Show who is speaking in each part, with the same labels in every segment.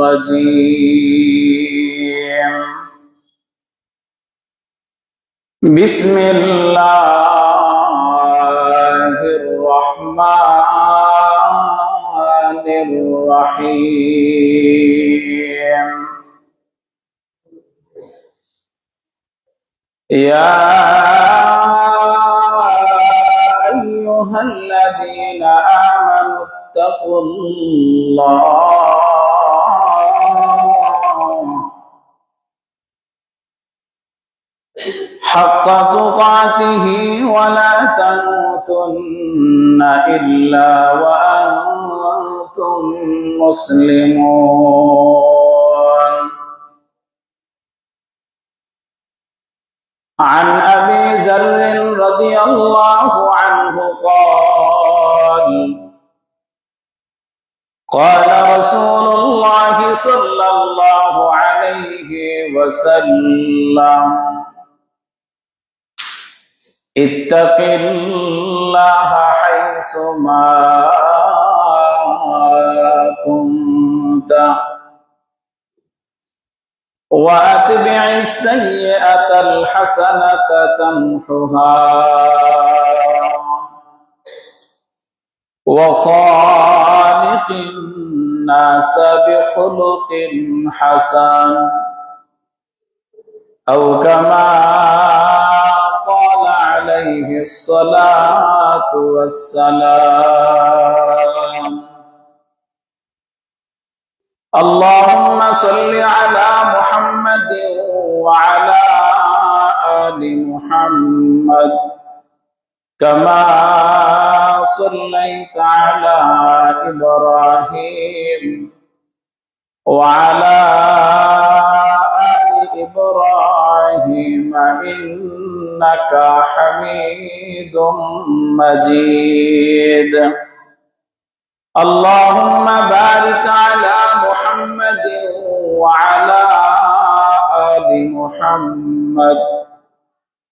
Speaker 1: الرجيم بسم الله الرحمن الرحيم يا أيها الذين آمنوا اتقوا الله حق تقاته ولا تموتن إلا وأنتم مسلمون عن أبي ذر رضي الله عنه قال رسول الله صلى الله عليه وسلم اتق الله حيثما كنت واتبع السيئة الحسنة تمحها وخالق الناس بخلق حسن أو كما قال عليه الصلاة والسلام اللهم صل على محمد وعلى آل محمد كما صليت على إبراهيم وعلى آل إبراهيم إنك حميد مجيد اللهم بارك على محمد وعلى آل محمد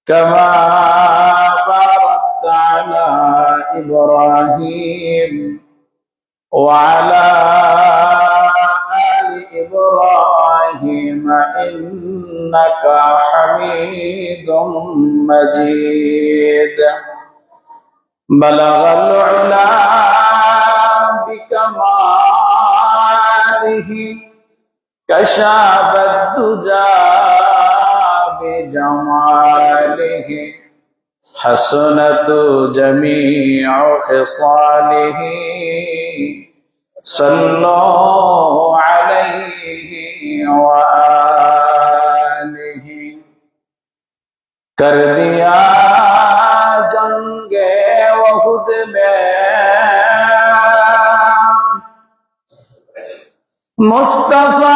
Speaker 1: كما باركت على إبراهيم وعلى آل إبراهيم إنك حميد مجيد بلغ العلا بكماله كشف الدجى بجماله حسنت جميع خصاله صلوا عليه وآله कर दिया जंगे वहुद में मुस्तफा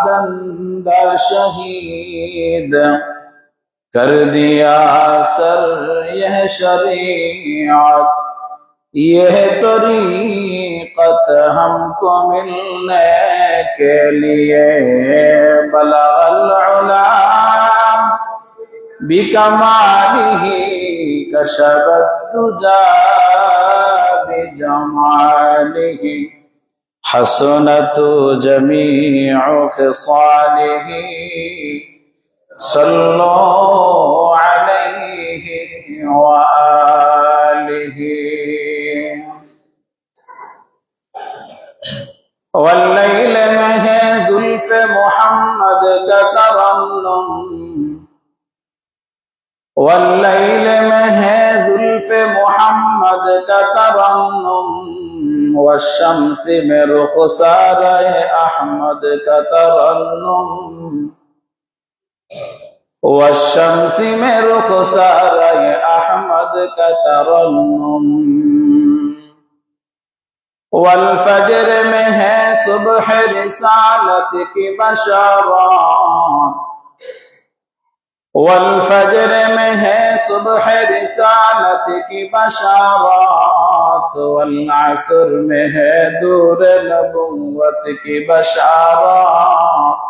Speaker 1: दंदर शहीद कर दिया सर यह शरीयत यह तरीक़त हमको मिलने के लिए बलगल उला बिकमालिही कशफत दुजा बिजमालिही हसनतु जमीउ खिसालिही सल्लु अलैहि व आलिहि वल्लैल में है जुल्फ मोहम्मद का तरन्नुम वल्लैल में है जुल्फ मोहम्मद का तरन्नुम वश्शम्स में रुखसार अहमद का तरन्नुम वश्शम्स में रुखसार अहमद का तरन्नुम वल्फजर में है सुबह रिसालत की बशारत वल्फजर में है सुबह रिसालत की बशारत वल्अस्र में है दूर नबुव्वत की बशारत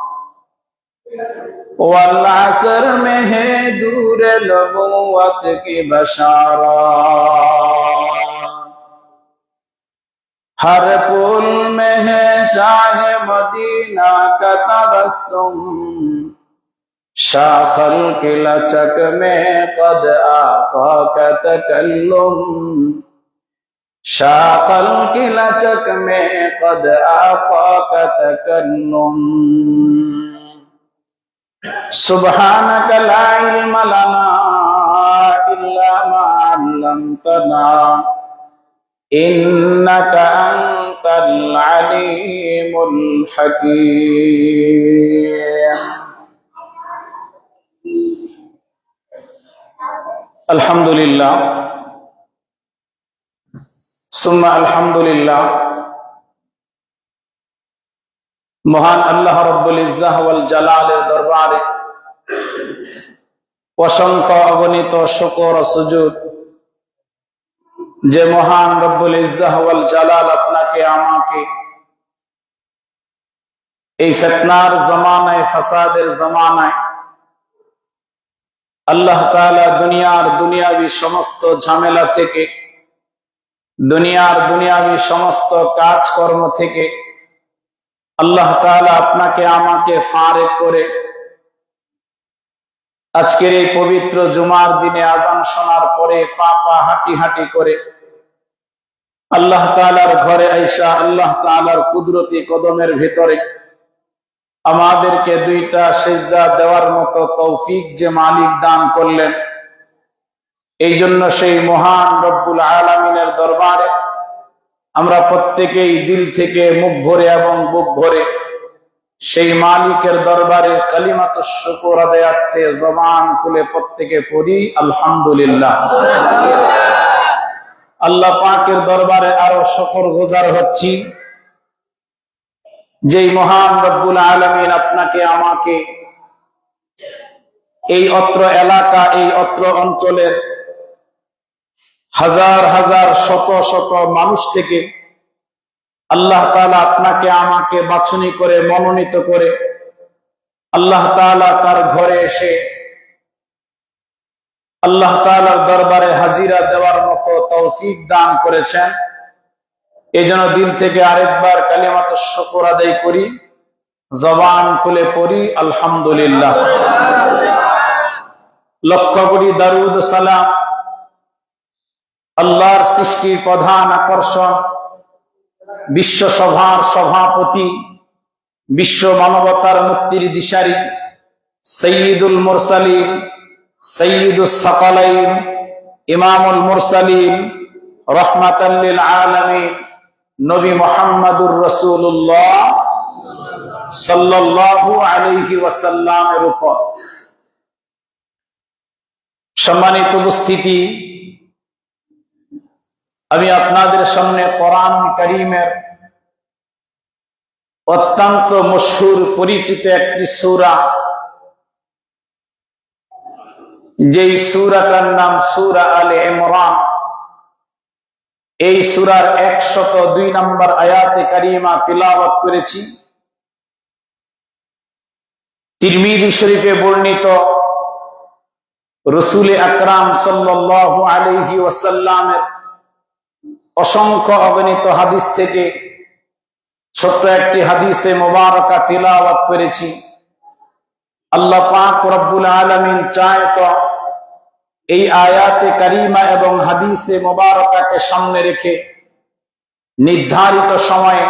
Speaker 1: वल्अस्र में है दूर नबुव्वत की बशारत हर फूल में है शाह मदीना का तबस्सुम, शाखल की लचक में कद आका का तकल्लुम, शाखल की लचक में कद आका का तकल्लुम। सुब्हानक ला इल्म लना इल्ला मा अल्लमतना इन्नका अंतल अलीमुल हकीम। अल्हम्दुलिल्लाह सुम्मा अल्हम्दुलिल्लाह। মহান আল্লাহ রব্বুল ইজ্জাহ ওয়াল জালালের দরবারে অসংখ্য অগণিত শুকর ও সুজুদ যে মহান রব্বুল ইজ্জাহ ওয়াল জালাল আপনাকে আমাকে এই ফিতনার জামানায়, ফাসাদের জামানায় আল্লাহ তাআলা দুনিয়াবি সমস্ত ঝামেলা থেকে, দুনিয়াবি সমস্ত কাজকর্ম থেকে আল্লাহ তাআলা আপনাকে আমাকে ফারেক করে আজকের এই পবিত্র জুমার দিনে আযান শোনার পরে পা হাঁটি হাঁটি করে আল্লাহ তাআলার ঘরে আইসা আল্লাহ তাআলার কুদরতি কদমের ভিতরে আমাদেরকে দুইটা সিজদা দেওয়ার মতো তৌফিক যে মালিক দান করলেন, এই জন্য সেই মহান রব্বুল আলামিনের দরবারে আমরা প্রত্যেকেই দিল থেকে মুখ ভরে এবং বুক ভরে সেই মালিকের দরবারে কালিমাতুশ শুকর আদায়ার্থে জবান খুলে প্রত্যেকে পড়ি আলহামদুলিল্লাহ। আল্লাহ পাকের দরবারে আরো শুকরগুজার হচ্ছি, যেই মহান রব্বুল আলামিন আপনাকে আমাকে এই অত্র এলাকা, এই অত্র অঞ্চলের হাজার হাজার শত শত মানুষ থেকে আল্লাহ তাআলা আপনাকে আমাকে বাছনি করে মনোনীত করে আল্লাহ তাআলা তার ঘরে এসে আল্লাহ তাআলার দরবারে হাজিরা দেওয়ার মতো তৌফিক দান করেছেন। এই জন্য দিল থেকে আরেকবার কালিমাতুশ শুকর আদায় করি, জবান খুলে পড়ি আলহামদুলিল্লাহ। লক্ষ কোটি দরুদ সালাম আল্লাহর সৃষ্টির প্রধান আকর্ষণ, বিশ্ব সভার সভাপতি, বিশ্ব মানবতার মুক্তির দিশারি, সাইয়্যিদুল মুরসালিন, সাইয়্যিদুস সাকালাইন, ইমামুল মুরসালিন, রাহমাতাল লিল আলামিন, নবী মুহাম্মদুর রাসূলুল্লাহ সাল্লাল্লাহু আলাইহি ওয়াসাল্লামের উপর। সম্মানিত উপস্থিতি, আমি আপনাদের সামনে কোরআন কারীমের অত্যন্ত মশহুর পরিচিত একটি সূরা, যেই সূরাটার নাম সূরা আলে ইমরান, এই সূরার 102 নম্বর আয়াতে কারিমা তিলাওয়াত করেছি। তিরমিজি শরীফে বর্ণিত রাসূল আকরাম সাল্লাল্লাহু আলাইহি ওয়াসাল্লামের অসংখ্য অগণিত হাদিস থেকে ছোট্ট একটি হাদিসে মুবারাকা তিলাওয়াত করেছি। আল্লাহ পাক রব্বুল আলামিন চায় তো এই আয়াতে কারিমা এবং হাদিসে মুবারাকাকে সামনে রেখে নির্ধারিত সময়ে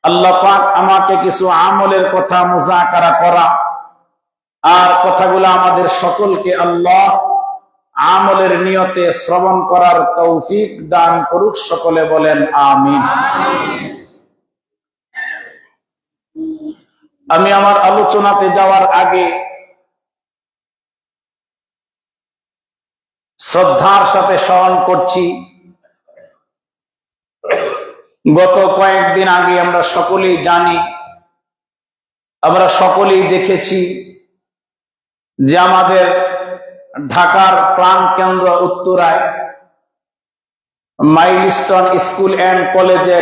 Speaker 1: আল্লাহ পাক আমাকে কিছু আমলের কথা মুযাকারা করা, আর কথাগুলো আমাদের সকলকে আল্লাহ আমলের নিয়তে শ্রবণ করার তৌফিক দান করুক। সকলে বলেন আমিন। আমি আমার আলোচনাতে যাওয়ার আগে শ্রদ্ধার সাথে স্মরণ করছি, গত কয়েকদিন আগে আমরা সকলেই জানি, আমরা সকলেই দেখেছি যে আমাদের ঢাকার প্রাণ কেন্দ্র উত্তরায় মাইলস্টোন স্কুল এন্ড কলেজে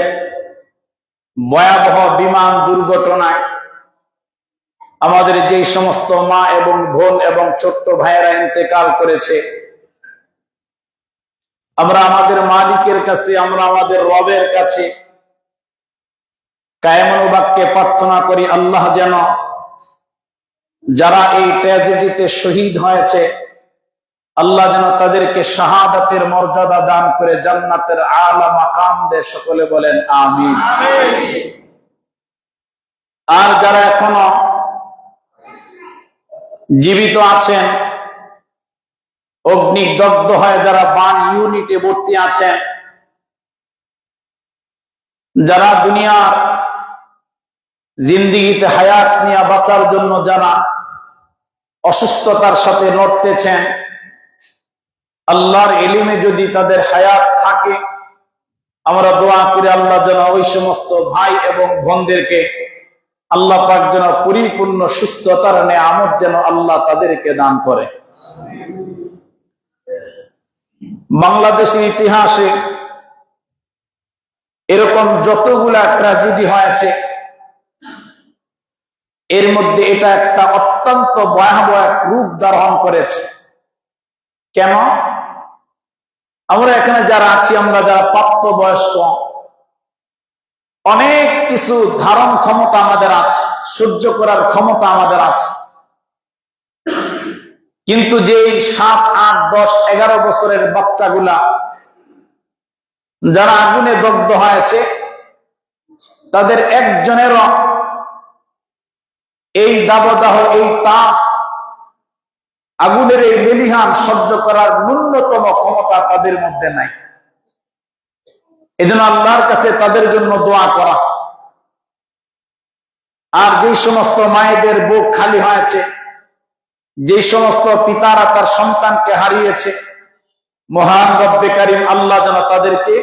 Speaker 1: ভয়াবহ বিমান দুর্ঘটনায় আমাদের যেই সমস্ত মা এবং বোন এবং ছোট্ট ভাইয়েরা ইন্তেকাল করেছে, আমরা আমাদের মালিকের কাছে, আমরা আমাদের রবের কাছে কায়েমুল বাক্যে প্রার্থনা করি আল্লাহ যেন যারা এই ট্র্যাজেডিতে শহীদ হয়েছে আল্লাহ যেন তাদেরকে শাহাদাতের মর্যাদা দান করে জান্নাতের আলা মাকাম দেয়। সকলে বলেন আমিন। আর যারা এখনো জীবিত আছেন, অগ্নিদগ্ধ হয়ে যারা বান ইউনিটে ভর্তি আছেন, যারা দুনিয়ার জিন্দিগিতে হায়াত নিয়ে বাঁচার জন্য যারা অসুস্থতার সাথে লড়তেছেন, আল্লাহর ইলমে যদি তাদের হায়াত থাকে আমরা দোয়া করি আল্লাহ যেন ওই সমস্ত ভাই এবং বোনদেরকে আল্লাহ পাক যেন পরিপূর্ণ সুস্থতার নেয়ামত যেন আল্লাহ তাদেরকে দান করে। বাংলাদেশের ইতিহাসে এরকম যতগুলা ট্র্যাজেডি হয়েছে এর মধ্যে এটা একটা অত্যন্ত ভয়াবহ রূপ ধারণ করেছে। কেন? আমরা এখানে যারা আছি, আমরা যারা প্রাপ্তবয়স্ক, অনেক কিছু ধারণ ক্ষমতা আমাদের আছে, সহ্য করার ক্ষমতা আমাদের আছে, কিন্তু যেই 7, 8, 10, 11 বছরের বাচ্চাগুলা যারা আগুনে দগ্ধ হয়েছে তাদের একজনেরও এই দাবদাহ, এই তাপ, আগুনের এই লেলিহান সহ্য করার ন্যূনতম ক্ষমতা তাদের মধ্যে নাই। এজন্য আল্লাহর কাছে তাদের জন্য দোয়া করা। আর যে সমস্ত মায়েদের বুক খালি হয়েছে, যে সমস্ত পিতারা তার সন্তানকে হারিয়েছে, মহান রব্বে কারীম আল্লাহ যেন তাদেরকে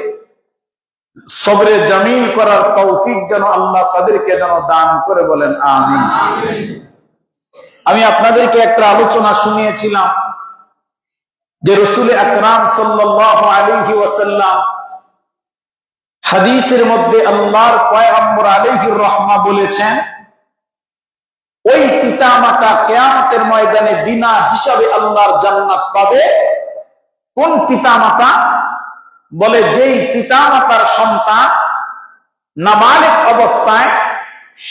Speaker 1: সবরে জামিল করার তৌফিক যেন আল্লাহ তাদেরকে যেন দান করে। বলেন আমিন। আমি আপনাদেরকে একটা আলোচনা শুনিয়েছিলাম যে রাসূল আকরাম সাল্লাল্লাহু আলাইহি ওয়াসাল্লাম হাদিসের মধ্যে আল্লাহর পয়গম্বর আলাইহির রহমা বলেছেন, ওই পিতামাতা কিয়ামতের ময়দানে বিনা হিসাবে আল্লাহর জান্নাত পাবে। কোন পিতামাতা? বলে যেই পিতামাতার সন্তান নাবালিগ অবস্থায়,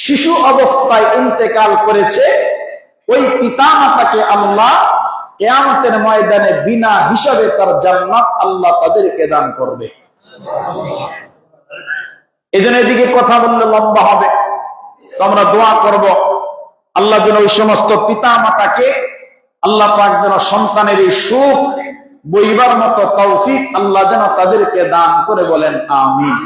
Speaker 1: শিশু অবস্থায় ইন্তেকাল করেছে, ওই পিতামাতাকে আল্লাহ কিয়ামতের ময়দানে বিনা হিসাবে তার জান্নাত আল্লাহ তাদেরকে দান করবে। এজন্য এদিকে কথা বললে লম্বা হবে, তো আমরা দোয়া করব আল্লাহ যেন ওই সমস্ত পিতা মাতাকে আল্লাহ পাক যেন সন্তানের এই সুখ বইবার মতো তৌফিক আল্লাহ যেন তাদেরকে দান করে। বলেন আমিন।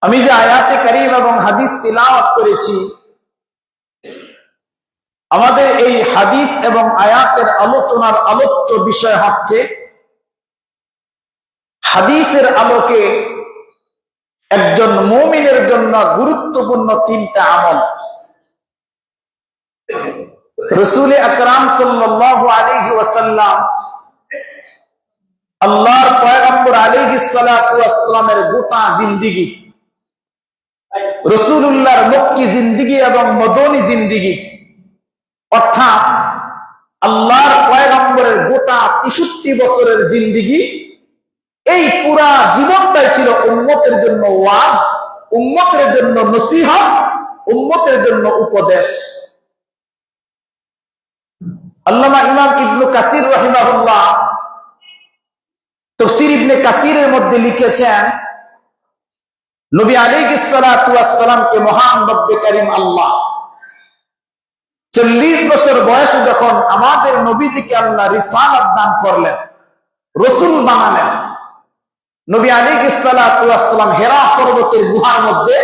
Speaker 1: আমি যে আয়াতে কারীম এবং হাদিস তিলাওয়াত করেছি, আমাদের এই হাদিস এবং আয়াতের আলোচনার আলোচ্য বিষয় হচ্ছে হাদিসের আলোকে একজন মুমিনের জন্য গুরুত্বপূর্ণ 3টা আমল। রাসূল আকরাম সাল্লাল্লাহু আলাইহি ওয়াসাল্লাম আল্লাহর পয়গম্বর আলাইহিস সালাতু ওয়াস সালামের গোটা জিন্দেগি, রাসূলুল্লাহর মক্কি জিন্দেগি এবং মদনী জিন্দেগি, অর্থাৎ আল্লাহর পয়গম্বরের গোটা 63 বছরের জিন্দেগি, এই পুরা জীবনটাই ছিল উম্মতের জন্য ওয়াজ, উম্মতের জন্য নসিহত, উম্মতের জন্য উপদেশ। আল্লামা ইমাম ইবনে কাসির রাহিমাহুল্লাহ তাফসীর ইবনে কাসিরের মধ্যে লিখেছেন, নবী আলাইহিস সালাতু ওয়াস সালামকে মহান রব্বে কারীম আল্লাহ 40 বছর বয়সে যখন আমাদের নবীজিকে আল্লাহ রিসালাত দান করলেন, রাসূল বানালেন, নবী আলাইহিস সালাতু ওয়াস সালাম হেরা পর্বতের গুহার মধ্যে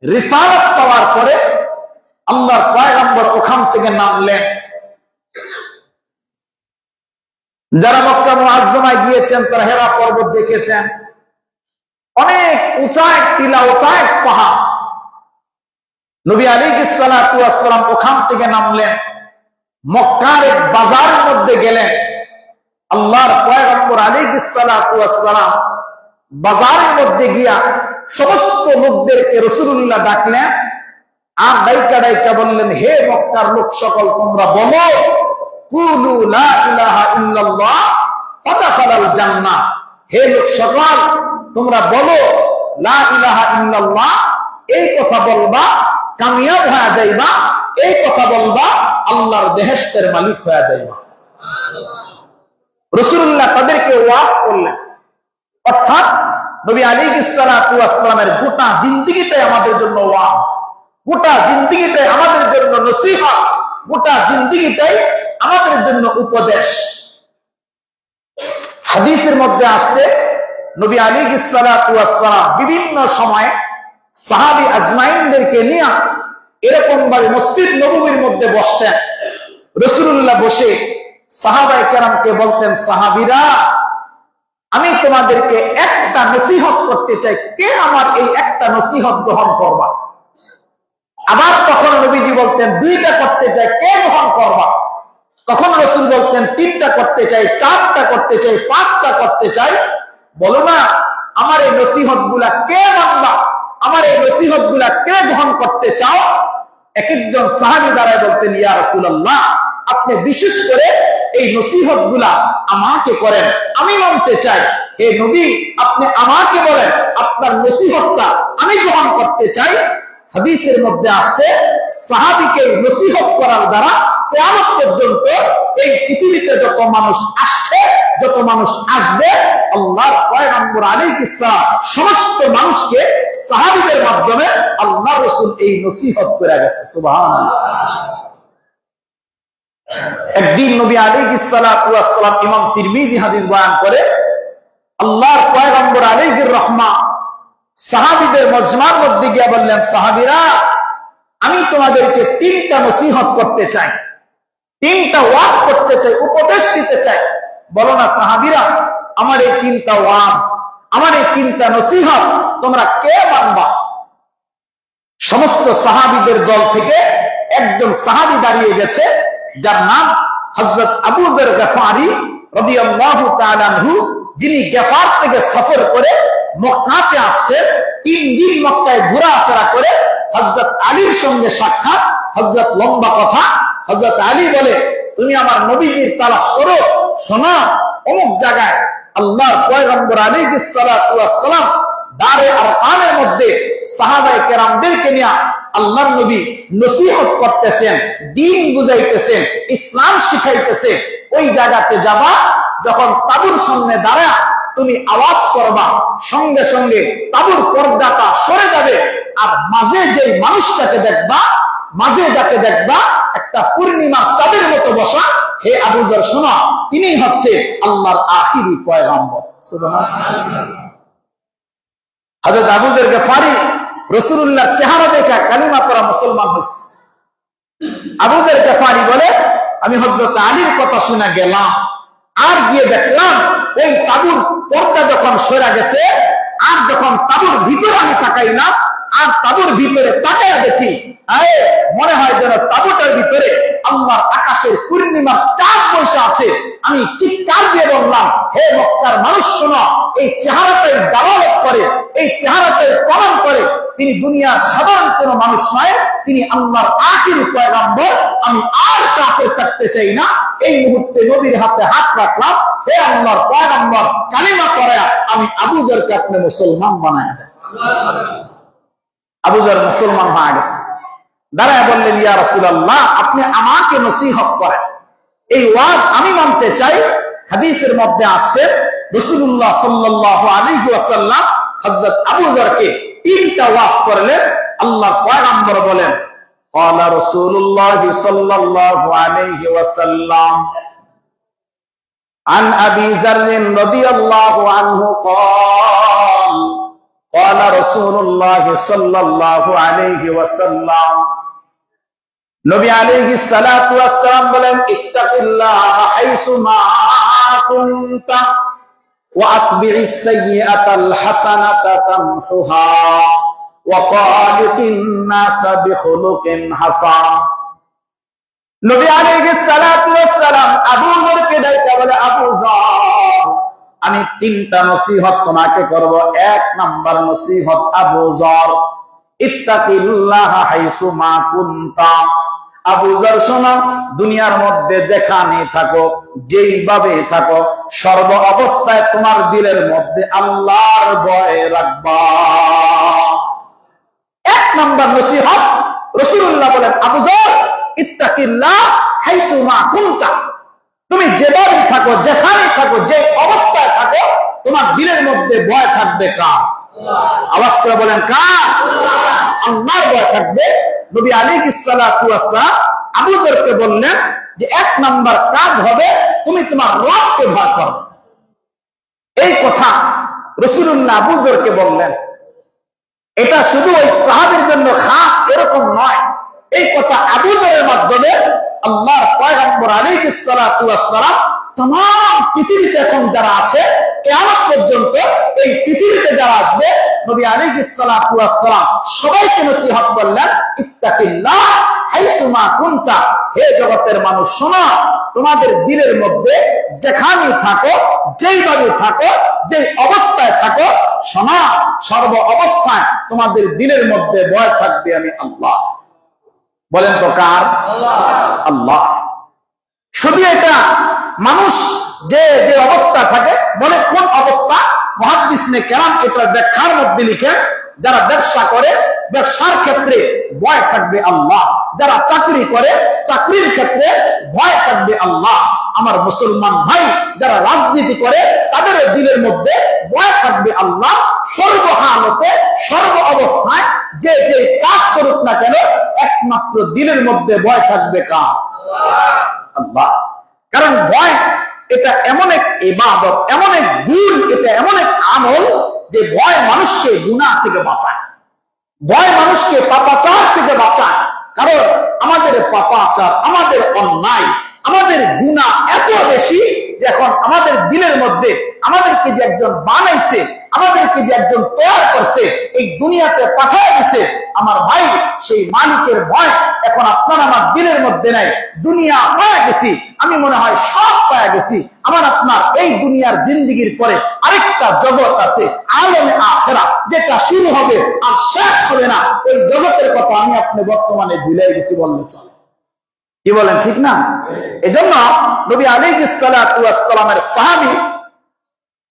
Speaker 1: রিসালাত পাওয়ার পরে আল্লাহর পয়গম্বর ওখান থেকে নামলেন। যারা মক্কা মুআজ্জামায় গিয়েছেন তারা হেরা পর্বত দেখেছেন, অনেক উঁচা এক টিলা, উঁচা এক পাহাড়। নবী আলাইহিস সালাতু ওয়াস সালাম ওখান থেকে নামলেন, মক্কার এক বাজারের মধ্যে গেলেন। আল্লাহর পয়গম্বর আলাইহিস সালাতু ওয়াস সালাম বাজারের মধ্যে গিয়া সমস্ত লোকদেরকে রাসূলুল্লাহ ডাকলেন, আর ডাইকা ডাইকা বললেন, হে মক্কার লোক সকল, তোমরা বলো কুলু লা ইলাহা ইল্লাল্লাহ ফাদাখালাল জান্নাহ। হে লোক সকল, তোমরা বলো লা ইলাহা ইল্লাল্লাহ, এই কথা বলবা কামিয়াব হয়ে যাইবা, এই কথা বলবা আল্লাহর বেহেশতের মালিক হয়ে যাইবা। রাসূলুল্লাহ তাদেরকে ওয়াজ করলেন, অর্থাৎ নবী আলাইহিস সালাতু ওয়াস সালামের গোটা জিন্দেগিটাই আমাদের জন্য ওয়াজ, গোটা জিন্দেগিটাই আমাদের জন্য নসিহত, গোটা জিন্দেগিটাই আমাদের জন্য উপদেশ। হাদিসের মধ্যে আসছে নবী আলাইহিস সালাতু ওয়াস সালাম বিভিন্ন সময় সাহাবী আজমাইনদেরকে নিয়ে এরকম ভাবে মসজিদ নববীর মধ্যে বসতেন। রাসূলুল্লাহ বসে সাহাবায়ে কেরামকে বলতেন, সাহাবীরা আমি তোমাদেরকে একটা নসিহত করতে চাই, কে আমার এই একটা নসিহত গ্রহণ করবা? আবার তখন নবীজি বলতেন, দুইটা করতে চাই, কে গ্রহণ করবা? তখন রাসূল বলতেন, তিনটা করতে চাই, চারটা করতে চাই, পাঁচটা করতে চাই। বলো না আমার এই নসিহত গুলা কে মানবা, আমার এই নসিহত গুলা কে গ্রহণ করতে চাও? এক একজন সাহাবী দাঁড়ায় বলতেন, ইয়া রাসূলুল্লাহ আপনি বিশেষ করে এই নসিহত গুলা আমাকে করেন, আমি মানতে চাই। হে নবী আপনি আমাকে বলেন, আপনার নসিহতটা আমি গ্রহণ করতে চাই। হাদিসের মধ্যে আসছে সাহাবীকে নসিহত করার দ্বারা কিয়ামত পর্যন্ত এই পৃথিবীতে যত মানুষ আসছে, যত মানুষ আসবে, আল্লাহর পয়গম্বর আলাইহিস সালাম সমস্ত মানুষকে সাহাবীদের মাধ্যমে আল্লাহর রাসূল এই নসিহত করে গেছে। সুবহানাল্লাহ। একদিন নবী আলাইহিস সালাতু ওয়াস সালাম, ইমাম তিরমিজি হাদিস বয়ান করে, আল্লাহর পয়গম্বর আলাইহির রহমা সাহাবীদের মজমার মধ্যে গিয়ে বললেন, সাহাবীরা আমি তোমাদেরকে তিনটা নসিহত করতে চাই, তিনটা ওয়াজ করতে চাই, উপদেশ দিতে চাই। বলো না সাহাবীরা আমার এই তিনটা ওয়াজ, আমার এই তিনটা নসিহত তোমরা কে মানবা? সমস্ত সাহাবীদের দল থেকে একজন সাহাবী দাঁড়িয়ে গেছে, যার নাম হযরত আবু যর গফারি রাদিয়াল্লাহু তাআলা আনহু, যিনি গফার থেকে সফর করে মক্কাতে আসছেন। 3 দিন মক্কায় ঘোরাফেরা করে হযরত আলীর সঙ্গে সাক্ষাৎ। হযরত লম্বা কথা, হযরত আলী বলে, তুমি আমার নবীজির তালাশ করো, শোনো অমুক জায়গায় আল্লাহর পয়গম্বর আলাইহিস সালাতু ওয়াস সালাম দারে আরকামের মধ্যে সাহাবায়ে কেরামদেরকে নিয়ে আল্লাহর নবী নসিহত করতেছেন, দ্বীন বুঝাইতেছেন, ইসলাম শিখাইতেছেন। ওই জায়গাতে যাবা, যখন তাবুর সামনে দাঁড়া তুমি আওয়াজ করবা, সঙ্গে সঙ্গে তাবুর পর্দাটা সরে যাবে, আর মাঝে যে মানুষটাকে দেখবা, মাঝে যাকে দেখবা একটা পূর্ণিমা চাঁদের মতো বসা, হে আবু যর শোনো, তিনি হচ্ছে আল্লাহর আখিরি পয়গম্বর। সুবহানাল্লাহ। হযরত আবু যর গফারি রাসূলুল্লাহর চেহারা দেখে কালিমা পড়া মুসলমান হয়েছে। আবু যর গফারি বলে, আমি হযরত আলীর কথা শুনে গেলাম, আর গিয়ে দেখলাম ওই তাবুর পর্দা যখন সরে গেছে, আর যখন তাবুর ভিতরে আমি তাকাইলাম, আর তাবুর ভিতরে তাকায় দেখি, আরে মনে হয় যেন তাবুটার ভিতরে আল্লাহর আকাশের পূর্ণিমার চাঁদ বসে আছে। আমি চিৎকার দিয়ে বললাম, হে মক্কার মানুষ শোনো, এই চেহারাটাই দালালত করে, এই চেহারাটাই প্রমাণ করে তিনি দুনিয়ার সাধারণ কোন মানুষ নয়, তিনি আল্লাহর আখিরি পয়গম্বর। আমি আর কাফের থাকতে চাই না। এই মুহূর্তে নবীর হাতে হাত রাখলাম, হে আল্লাহর পয়গম্বর, কালিমা পড়ে আমি আবু যরকে আপনি মুসলমান বানায় দেন। আবু যর মুসলমান হয়ে গেছে। দাঁড়ায় বললেন, ইয়া রাসূলুল্লাহ আপনি আমাকে নসিহত করেন, এই ওয়াজ আমি মানতে চাই। হাদিসের মধ্যে আসছে রাসূলুল্লাহ সাল্লাল্লাহু আলাইহি ওয়াসাল্লাম হযরত আবু যরকে তিনটা ওয়াজ করলেন। আল্লাহর পয়গম্বর বলেন, ক্বালা রাসূলুল্লাহ সাল্লাল্লাহু আলাইহি ওয়াসাল্লাম আন আবি যর রাদিয়াল্লাহু আনহু ক্বাল ক্বালা রাসূলুল্লাহ সাল্লাল্লাহু আলাইহি ওয়াসাল্লাম, নবী আলাইহিস সালাতু ওয়াস সালাম বলেন, ইত্তাকিল্লাহ হাইসু মা কুনতা ওয়া আতবি'is সাইয়্যাতাল হাসানাতা তামহুহা ওয়া খালিকিন নাসা বিখুলুকিন হাসান। নবী আলাইহিস সালাতু ওয়াস সালাম আবু যরকে ডাইকা বলে, আবু যর আমি তিনটা নসিহত তোমাকে করব। 1 নাম্বার নসিহত, আবু যর ইত্তাকিল্লাহ হাইসু মা কুনতা। আবু যর শোনো, দুনিয়ার মধ্যে যেখানে থাকো, যেইভাবে থাকো, সর্ব অবস্থায় তোমার দিলের মধ্যে আল্লাহর ভয় রাখবা। নাম্বার নসিহত রাসূলুল্লাহ বলেন, আবু যর ইত্তাকিল্লাহ হাইসু মা কুনতা, তুমি যেভাবে থাকো, যেখানে থাকো, যে অবস্থায় থাকো, তোমার দিলের মধ্যে ভয় থাকবে কার? আওয়াজ করে বলেন কার? আল্লাহর ভয় থাকবে। নবী আলাইহিস সালাতু ওয়াস সালাম আবু যরকে বললেন যে এক নাম্বার কাজ হবে তুমি তোমার রবকে ভয় করো। এই কথা রাসূলুল্লাহ আবু যরকে বললেন। এটা শুধু ওই সাহাবীর জন্য খাস এরকম নয়, এই কথা আবু যরের মাধ্যমে আল্লাহর পয়গম্বর আলাইহিস সালাতু ওয়াস সালাম तमाम পৃথিবীতে এখন যারা আছে কিয়ামত পর্যন্ত এই পৃথিবীতে যারা আসবে নবী আলাইহিস সালাতু ওয়াস সালাম সবাইকে নসিহত করলেন, ইত্তাকিল্লাহ হাইসু মা কুনতা, হে জগতের মানুষ শোনো, তোমাদের দিলের মধ্যে যেখানেই থাকো, যেইভাবে থাকো, যেই অবস্থায় থাকো, শোনো, সর্ব অবস্থায় তোমাদের দিলের মধ্যে ভয় থাকবে আমি আল্লাহ। বলেন তো কার? আল্লাহ। শুধু এটা মানুষ যে যে অবস্থা থাকে, বলে কোন অবস্থা? মুহাদ্দিসনে কেরাম এটা ব্যাখ্যার মধ্যে লিখেন, যারা ব্যবসা করে ব্যবসার ক্ষেত্রে ভয় থাকবে আল্লাহ, যারা চাকরি করে চাকরির ক্ষেত্রে ভয় থাকবে আল্লাহ। আমার মুসলমান ভাই যারা রাজনীতি করে তাদের দিলের মধ্যে ভয় থাকবে আল্লাহ। সর্বহালতে সর্ব অবস্থায় যে যে কাজ করুক না কেন একমাত্র দিলের মধ্যে ভয় থাকবে কার? আল্লাহ। কারণ ভয় এটা এমন এক ইবাদত, এমন এক গুণ, এটা এমন এক আমল যে ভয় মানুষকে গুনাহ থেকে বাঁচায়, ভয় মানুষকে পাপাচার থেকে বাঁচায়। কারণ আমাদের পাপাচার, আমাদের অন্যায়, আমাদের গুনাহ এত বেশি যে এখন আমাদের দিলের মধ্যে আমাদেরকে যে একজন বানাইছে, আমাদেরকে যে একজন তৈরি করছে, এই দুনিয়াতে পাঠিয়ে দিয়েছে, আমার ভাই সেই মালিকের ভয় এখন আপনার আমার দিলের মধ্যে নাই। দুনিয়া পাওয়া গেছি, আমি মনে হয় সব পাওয়া গেছি। আমার আপনার এই দুনিয়ার জিন্দেগির পরে আরেকটা জগৎ আছে, আলমে আখিরাত, যেটা শুরু হবে আর শেষ হবে না। ওই জগতের কথা আমি আপনি বর্তমানে ভুলে গেছি বললে চলে। কি বলেন, ঠিক না? এজন্য নবী আলাইহিস সালাতু ওয়াস সালামের সাহাবী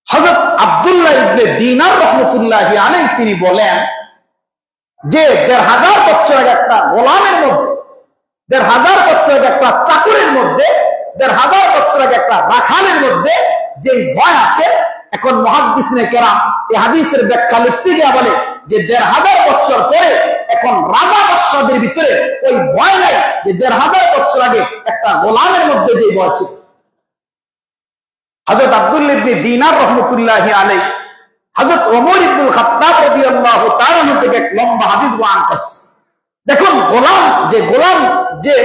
Speaker 1: হযরত আব্দুল্লাহ ইবনে দিনার রাহমাতুল্লাহি আলাইহি তিনি বলেন যে ১৫০০ বছর আগে একটা গোলামের মধ্যে, ১৫০০ বছর আগে একটা চাকরের মধ্যে, ১৫০০ বছর আগে একটা রাখালের মধ্যে যে ভয় আছে, এখন মুহাদ্দিসিনে কেরাম এই হাদিসের ব্যাখ্যা লিখতে গিয়ে বলে যে ১৫০০ বছর পরে এখন রাজা বাদশাদের ভিতরে ওই ভয় নাই যে ১৫০০ বছর আগে একটা গোলামের মধ্যে যে ভয় ছিল। হযরত আব্দুল্লাহ ইবনে দিনার রাহমাতুল্লাহি আলাইহি হযরত ওমর ইবনুল খাত্তাব রাদিয়াল্লাহু তাআলা থেকে এক লম্বা হাদিস বয়ান করছে। দেখুন, গোলাম যে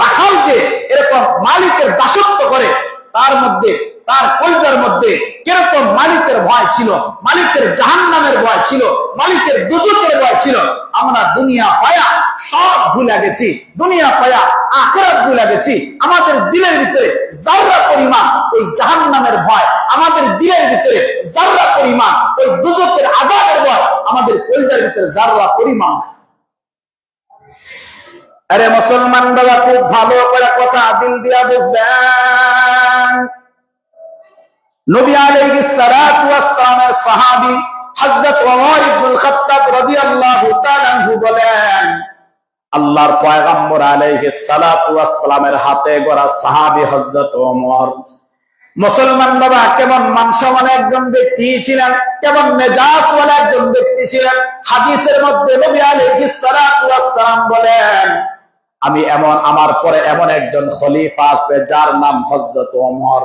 Speaker 1: রাখাল যে এরকম মালিকের দাসত্ব করে, তার মধ্যে তার কলিজার মধ্যে কিরকম মালিকের ভয় ছিল, মালিকের জাহান্নামের ভয় ছিল, মালিকের দুজকের ভয় ছিল। আমরা দুনিয়া পায়া সব ভুলে গেছি, দুনিয়া পায়া আখিরাত ভুলে গেছি। আমাদের দিলের ভিতরে যাররা পরিমাণ ওই জাহান্নামের ভয়, আমাদের দিলের ভিতরে যাররা পরিমাণ ওই দুজকের আযাবের ভয়, আমাদের কলিজার ভিতরে যাররা পরিমাণ। আরে মুসলমান বাবা, খুব ভালো করে কথা দিল দিয়া বুঝবেন। নবী আলাইহিস সালাতু ওয়াস সালামের সাহাবী হযরত ওমর ইবনুল খাত্তাব রাদিয়াল্লাহু তাআলা আনহু বলেন, আল্লাহর পয়গম্বর আলাইহিস সালাতু ওয়াস সালামের হাতে গড়া সাহাবী হযরত ওমর মুসলমান বাবা কেমন মানসওয়ালা একজন ব্যক্তি ছিলেন, কেমন মেজাজওয়ালা একজন ব্যক্তি ছিলেন। হাদিসের মধ্যে নবী আলাইহিস সালাতু ওয়াস সালাম বলেন, আমার পরে এমন একজন খলিফা আসবে যার নাম হযরত ওমর।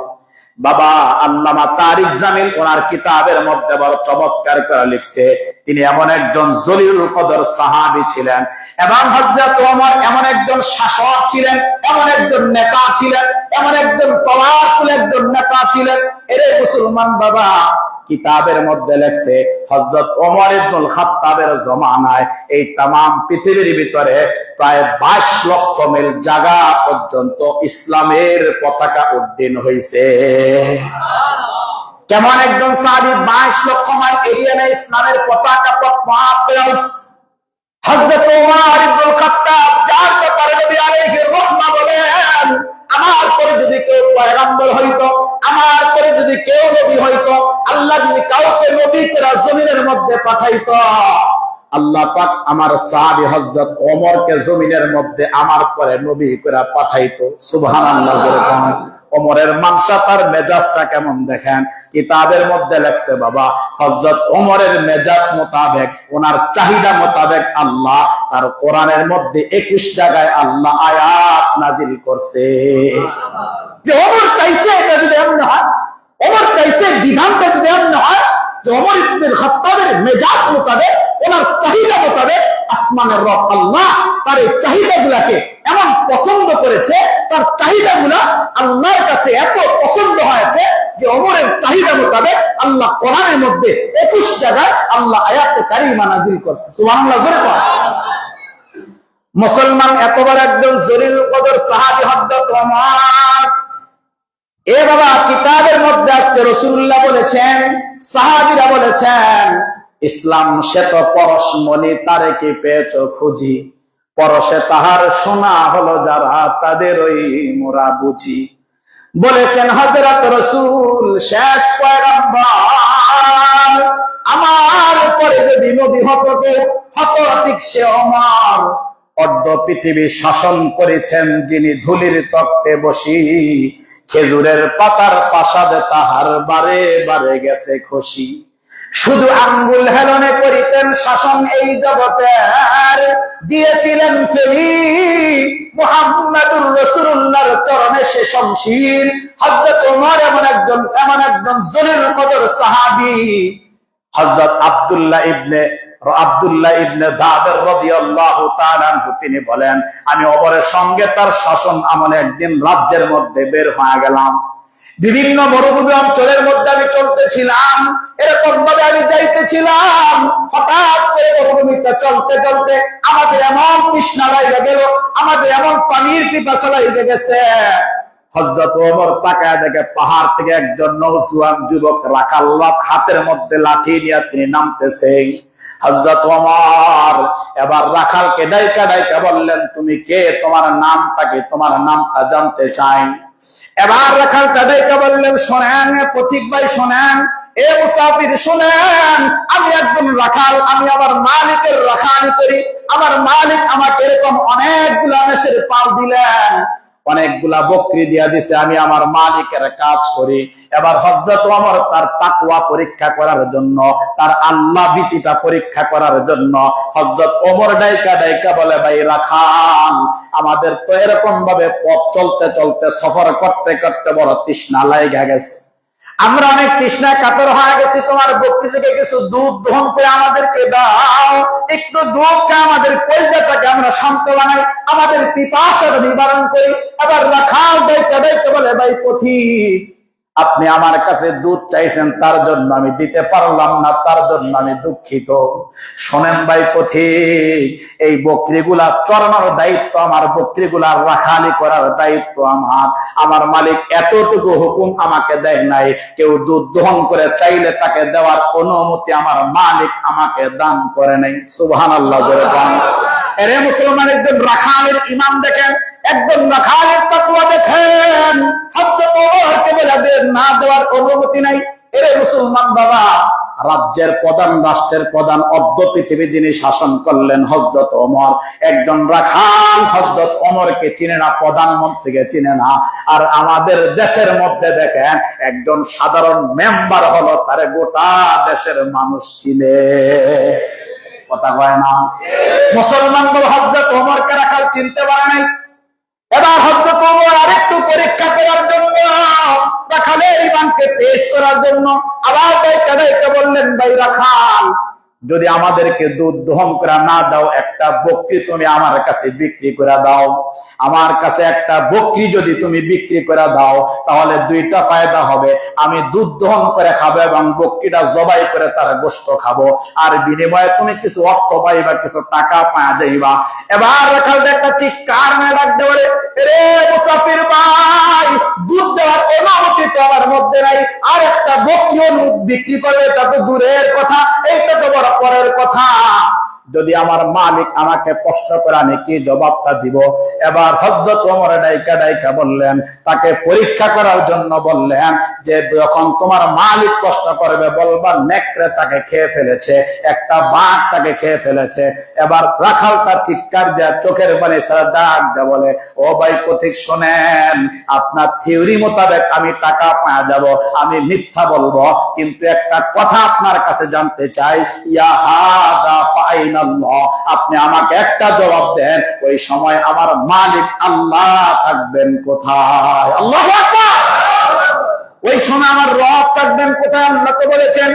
Speaker 1: বাবা আল্লামা তারিক জামিল ওনার কিতাবের মধ্যে বড় চমৎকার করে লিখছে, তিনি এমন একজন জলিলুল কদর সাহাবী ছিলেন এবং হযরত ওমর এমন একজন শাসক ছিলেন, এমন একজন নেতা ছিলেন, এমন একজন পাওয়ারফুল একজন নেতা ছিলেন। এরে মুসলমান বাবা, কিতাবের মধ্যে লেখছে হযরত ওমর ইবনুল খাত্তাবের জমানায় এই তামাম পৃথিবীর ভিতরে প্রায় 22 লক্ষ মিল জায়গা পর্যন্ত ইসলামের পতাকা উড্ডীন হয়েছে। কেমন একজন সাহাবী 22 লক্ষ মাইল এরিয়ায় ইসলামের পতাকা পথ হয়েছে। হযরত ওমর ইবনুল খাত্তাব, যার ব্যাপারে নবী আলাইহির রাহমা বলেন, আমার পরে যদি কেউ পয়গম্বর হইতো, আমার পরে যদি কেউ নবী হইতো, আল্লাহ যদি কাউকে নবী করে জমিনের মধ্যে পাঠাইতো, আল্লাহ পাক আমার সাহাবী হযরত ওমরকে জমিনের মধ্যে আমার পরে নবী করে পাঠাইতো। সুবহানাল্লাহ। যেরকম ওমরের মানসা, তার মেজাজটা কেমন দেখেন, কিতাবের মধ্যে লেখছে বাবা, হযরত ওমরের মেজাজ মোতাবেক, ওনার চাহিদা মোতাবেক আল্লাহ তার কোরআনের মধ্যে 21 জায়গায় আল্লাহ আয়াত নাজিল করছে। যে ওমর চাইছে এটা যদি এমন হয়, ওমর চাইছে বিধানটা যদি এমন হয় যে ওমর ইবনে খাত্তাবের মেজাজ মোতাবেক, ওনার চাহিদা মোতাবেক আসমানের রব আল্লাহ তার এই চাহিদাগুলোকে এমন পছন্দ করেছে, তার চাহিদাগুলো আল্লাহর কাছে এত পছন্দ হয়েছে যে ওমরের চাহিদা মোতাবেক আল্লাহ কোরআনের মধ্যে 21 জায়গায় আল্লাহ আয়াতে কারিমা নাযিল করছে। সুবহানাল্লাহ। জোরে বল। মুসলমান এত বড় একজন জলিল কদর সাহাবী হযরত ওমর, এ বাবা কিতাবের মধ্যে আসছে, রাসূলুল্লাহ বলেছেন, সাহাবীরা বলেছেন, ইসলাম সে তো পরশমণি, তারে কি পেয়েছো খুঁজি, পরশে তাহার সোনা হলো যারা, তাদের ওই মোরা বুঝি। বলেছেন হযরত রাসূল, শেষ পয়গম্বর, আমার পরে যদি নবী হতো কেউ, হতো ঠিক সে ওমর। অর্ধ পৃথিবী শাসন করেছেন যিনি, ধুলির তক্তে বসি, খেজুরের পাতার প্রাসাদে তাহার বারে বারে গেছে খুশি। শুধু আঙ্গুল হেলনে করিতেন শাসন এই জগতের, দিয়েছিলেন ফেরি মুহাম্মাদুর রাসূলুল্লাহর চরণে সে শমশির। হযরত ওমর এমন একজন জলিল কদর সাহাবী, হযরত আব্দুল্লাহ ইবনে দাবের রাদিয়াল্লাহু তাআলা আনহু, তিনি বলেন, আমি ওমরের সঙ্গে তার শাসন আমলে একদিন রাজ্যের মধ্যে বের হয়ে গেলাম। বিভিন্ন মরুভূমি অঞ্চলের মধ্যে আমি চলতেছিলাম, এরকম ভাবে আমি যাইতেছিলাম। হঠাৎ করে মরুভূমিতে চলতে চলতে আমাদের এমন তৃষ্ণা লেগে গেল, আমাদের এমন পানির পিপাসা লেগে গেছে। হযরত ওমর তাকায় দেখে পাহাড় থেকে একজন নওজোয়ান যুবক রাখাল হাতের মধ্যে লাঠি নিয়ে তিনি নামতেছে। হযরত ওমর এবার রাখালকে ডাইকা ডাইকা বললেন, তুমি কে, তোমার নামটা কি, তোমার নামটা জানতে চাই। এবার রাখালটা ডাইকা বললেন, শোনেন পথিক ভাই, শোনেন, এ মুসাফির শোনেন, আমি একজন রাখাল, আমি আমার মালিকের রাখালি করি। আমার মালিক আমাকে এরকম অনেকগুলা মেষের পাল দিলেন, অনেকগুলা বকরি দিয়া দিছে, আমি আমার মালিকের কাজ করি। এবার হযরত ওমর তার তাকওয়া পরীক্ষা করার জন্য, তার আল্লাহ ভীতিটা পরীক্ষা করার জন্য হযরত ওমর ডাইকা ডাইকা বলে, ভাই রাখাল, আমাদের তো এরকম ভাবে পথ চলতে চলতে, সফর করতে করতে বড় তৃষ্ণা লাগা গেছে, আমরা অনেক তৃষ্ণায় কাতর হয়ে গেছি, তোমার বকরি থেকে কিছু দুধ দহন করে আমাদেরকে দাও, একটু দুধ খেয়ে আমাদের কলিজাটাকে আমরা শান্ত বানাই, আমাদের পিপাসাটা নিবারণ করি। এবার রাখাল ডাইকা ডাইকা বলে, ভাই পথিক, আপনি আমার কাছে দুধ চাইছেন, তার জন্য আমি দিতে পারলাম না, তার জন্য আমি দুঃখিত। শোনেন ভাই পথিক, এই বকরিগুলা চরানোর দায়িত্ব আমার, বকরিগুলা রাখালি করার দায়িত্ব আমার। আমার মালিক এতটুকু হুকুম আমাকে দেয় নাই, কেউ দুধ দহন করে চাইলে তাকে দেওয়ার অনুমতি আমার মালিক আমাকে দান করে নাই। সুবহানাল্লাহ। জোরে বলেন। এরে মুসলমান, একজন রাখালের ইমাম দেখেন, একজন রাখালের তাকওয়া দেখেন। হযরত ওমরকে বলে দেন না দেওয়ার অনুমতি নাই। এরে মুসলমান বাবা, রাজ্যের প্রধান, রাষ্ট্রের প্রধান, অর্ধ পৃথিবী যিনি শাসন করলেন হযরত ওমর, একজন রাখাল হযরত ওমরকে চিনে না, প্রধানমন্ত্রীকে চিনে না। আর আমাদের দেশের মধ্যে দেখেন, একজন সাধারণ মেম্বার হলো, তারে গোটা দেশের মানুষ চিনে। কথা কয় না? মুসলমান বল হযরত ওমরকে রাখাল চিনতে পারে নাই। এবার হযরত ওমর আরেকটু পরীক্ষা করার জন্য, রাখালের ইমানকে টেস্ট করার জন্য আবার ডাইকা বললেন, ভাই রাখাল, যদি আমাদেরকে দুধ দহন করে না দাও, একটা বকরি তুমি আমার কাছে বিক্রি করে দাও। আমার কাছে একটা বকরি যদি তুমি বিক্রি করে দাও, তাহলে দুইটা ফায়দা হবে, আমি দুধ দহন করে খাবো এবং বকরিটা জবাই করে তার গোশত খাবো, আর বিনিময়ে তুমি কিছু অর্থ পাইবা, কিছু টাকা পাওয়া যাইবা। এবার রাখাল একটা চিৎকার মেয়ে ডাকতে বলে, রে মুসাফির ভাই, দুধ দেওয়ার অনুমতি তো আমার মধ্যে নাই, আর একটা বকরিও বিক্রি করলে তা তো দূরের কথা, এইটা তো বড় পরের কথা। যদি আমার মালিক আমাকে প্রশ্ন করে আমি কি জবাবটা দিব? এবার হযরত ওমর ডাইকা ডাইকা বললেন, তাকে পরীক্ষা করার জন্য বললেন যে যখন তোমার মালিক প্রশ্ন করবে বলবা নেকড়ে তাকে খেয়ে ফেলেছে, একটা বাঘ তাকে খেয়ে ফেলেছে। এবার রাখালটা চিৎকার দেয়া চোখের পানি ছাড়া ডাক দেয়া বলে, ও ভাই পথিক শোনেন, আপনার থিওরি মোতাবেক আমি টাকা পাওয়া যাব, আমি মিথ্যা বলবো, কিন্তু একটা কথা আপনার কাছে জানতে চাই, ইয়া হাদা ফাইনাল্লাহ, আপনি আমাকে একটা জবাব দেন, ওই সময় আমার মালিক আল্লাহ থাকবেন কোথায়? আল্লাহু আকবার। ওই সময় আমার রব থাকবেন কোথায়? আল্লাহ তো বলেছেন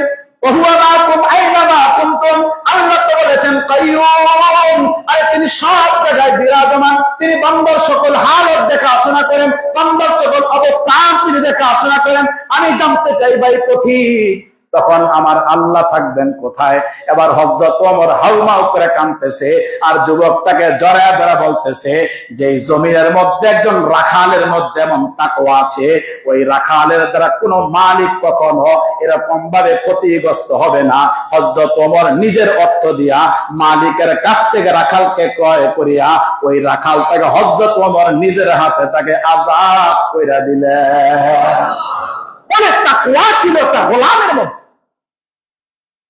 Speaker 1: আল্লাহ তো বলেছেন কাইয়ুম, আর তিনি সব জায়গায় বিরাজমান, তিনি বান্দার সকল হালত দেখাশোনা করেন, বান্দার সকল অবস্থান তিনি দেখাশোনা করেন। আমি জানতে চাই ভাই পথিক, তখন আমার আল্লাহ থাকবেন কোথায়? এবার হযরত ওমর হাউমাউ করে কাঁদতেছে আর যুবকটাকে জড়ায় ধরে বলতেছে যে জমিনের মধ্যে একজন রাখালের মধ্যে এমন তাকওয়া আছে, ওই রাখালের দ্বারা কোনো মালিক কখনো এরকম ভাবে ক্ষতিগ্রস্ত হবে না। হযরত ওমর নিজের অর্থ দিয়া মালিকের কাছ থেকে রাখালকে ক্রয় করিয়া ওই রাখালটাকে হযরত ওমর নিজের হাতে তাকে আযাদ কইরা দিলেন। বলে তাকওয়া ছিল একটা গোলামের মধ্যে,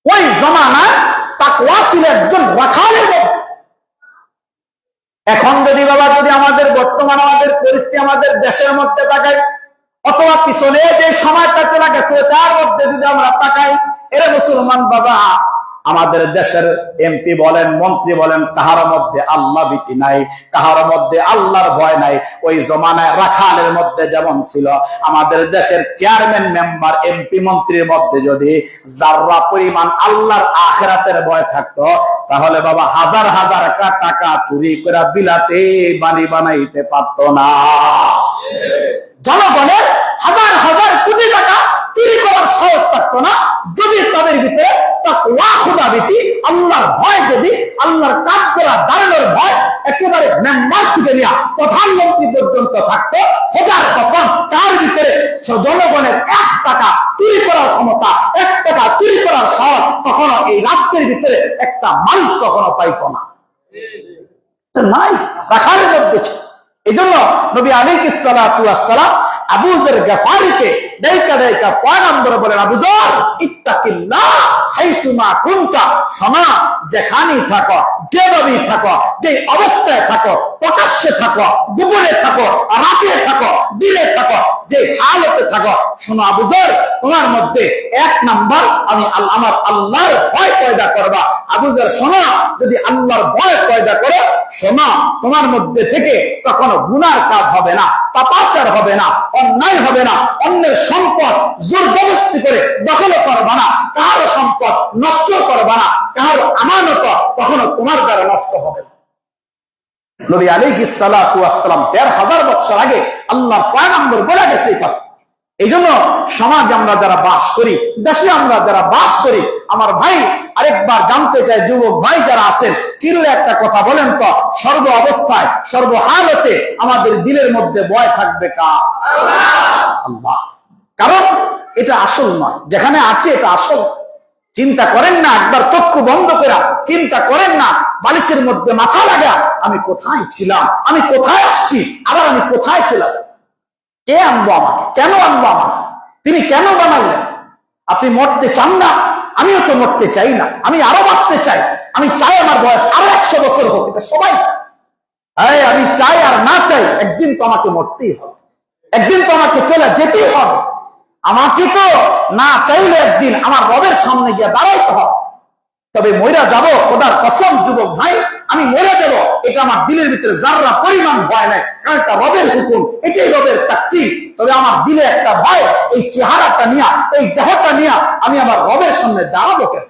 Speaker 1: ওই জমানায় তাকওয়া ছিল একজন রাখালের মধ্যে। এখন যদি বাবা যদি আমাদের বর্তমান আমাদের পরিস্থিতি আমাদের দেশের মধ্যে তাকাই, অথবা পিছনে যে সময়টা চলে গেছে তার মধ্যে যদি আমরা তাকাই, এরা মুসলমান বাবা, আমাদের দেশের এমপি বলেন মন্ত্রী বলেন কাহার মধ্যে আল্লাহ ভীতি নাই, কাহার মধ্যে আল্লাহর ভয় নাই। ওই জমানায় রাখালের মধ্যে যেমন ছিল, আমাদের দেশের চেয়ারম্যান মেম্বার এমপি মন্ত্রীর মধ্যে যদি যারা পরিমাণ আল্লাহর আখিরাতের ভয় থাকতো, তাহলে বাবা হাজার হাজার টাকা চুরি করে বিলাতে বাড়ি বানাইতে পারতো না। জনগণের হাজার হাজার কোটি টাকা চুরি করার সাহস থাকতো না যদি তাদের ভিতরে তাকওয়া, খুদাভীতি, আল্লাহর ভয়, যদি আল্লাহর কাজ করা দাঁড়ানোর ভয় একেবারে মেম্বার থেকে নিয়ে প্রধানমন্ত্রী পর্যন্ত থাকতো। হাজার কসম তার ভিতরে জনগণের 1 টাকা চুরি করার ক্ষমতা, 1 টাকা চুরি করার সাহস কখনো এই রাজ্যের ভিতরে একটা মানুষ কখনো পাইতো না। নাই, রাখালের মধ্যে ছিল। এই জন্য নবী আলাইহিস সালাতু ওয়াস সালাম আবু যর গফারিকে ডাইকা ডাইকা পয়গম্বর বলেন, আবু যর ইত্তাকিল্লাহ হাইসুমা কুনতা, শোনো যেখানেই থাকো, যেভাবেই থাকো, যে অবস্থায় থাকো, প্রকাশ্যে থাকো, গোপনে থাকো, রাতে থাকো, দিনে থাকো, যে হালতে থাকো, শোনো আবু যর, তোমার মধ্যে 1 নাম্বার আমি আমার আল্লাহর ভয় পয়দা করবা। আবু যর শোনো, যদি আল্লাহর ভয় পয়দা করো, শোনো তোমার মধ্যে থেকে কখনো গুনার কাজ হবে না, পাপাচার হবে না, অন্যায় হবে না, অন্যের সম্পদ জোরজবরদস্তি করে দখল করবা না, কারো সম্পদ নষ্ট করবা না, কারো আমানত কখনো তোমার দ্বারা নষ্ট হবে না। নবী আলাইহিস সালাতু ওয়াস সালাম ১৫০০ বছর আগে আল্লাহর পয়গম্বর বলে গেছে এই কথা। এই জন্য সমাজে আমরা যারা বাস করি, দেশে আমরা যারা বাস করি, আমার ভাই আরেকবার জানতে চাই, যুবক ভাই যারা আছেন, চিরলে একটা কথা বলেন তো, সর্ব অবস্থায় সর্বহালতে আমাদের দিলের মধ্যে ভয় থাকবে কার? আল্লাহ। কারণ এটা আসল নয়, যেখানে আছে এটা আসল। চিন্তা করেন না, একবার চক্ষু বন্ধ করে চিন্তা করেন না, বালিশের মধ্যে মাথা লাগা আমি কোথায় ছিলাম, আমি কোথায় আসছি, আবার আমি কোথায় চলে যাব? কে আনবো আমাকে? কেন আনবো আমাকে? তিনি কেন বানাইলেন? আপনি মরতে চান না? আমিও তো মরতে চাই না, আমি আরো বাঁচতে চাই। আমি চাই আমার বয়স আরো 100 বছর হোক, এটা সবাই চায়। আমি চাই আর না চাই, একদিন তো আমাকে মরতেই হবে, একদিন তো আমাকে চলে যেতেই হবে। আমাকে তো না চাইলে একদিন আমার রবের সামনে গিয়ে দাঁড়াইতে হবে। তবে মইরা যাব, খোদার কসম যুবক ভাই, আমি মরে যাব, এটা আমার দিলের ভিতরে যাররা পরিমাণ ভয় নাই, কারণ এটা রবের হুকুম, এটাই রবের তাকসীর। তবে আমার দিলে একটা ভয়, এই চেহারাটা নিয়ে, এই দেহটা নিয়ে আমি আমার রবের সামনে দাঁড়াবো কেন?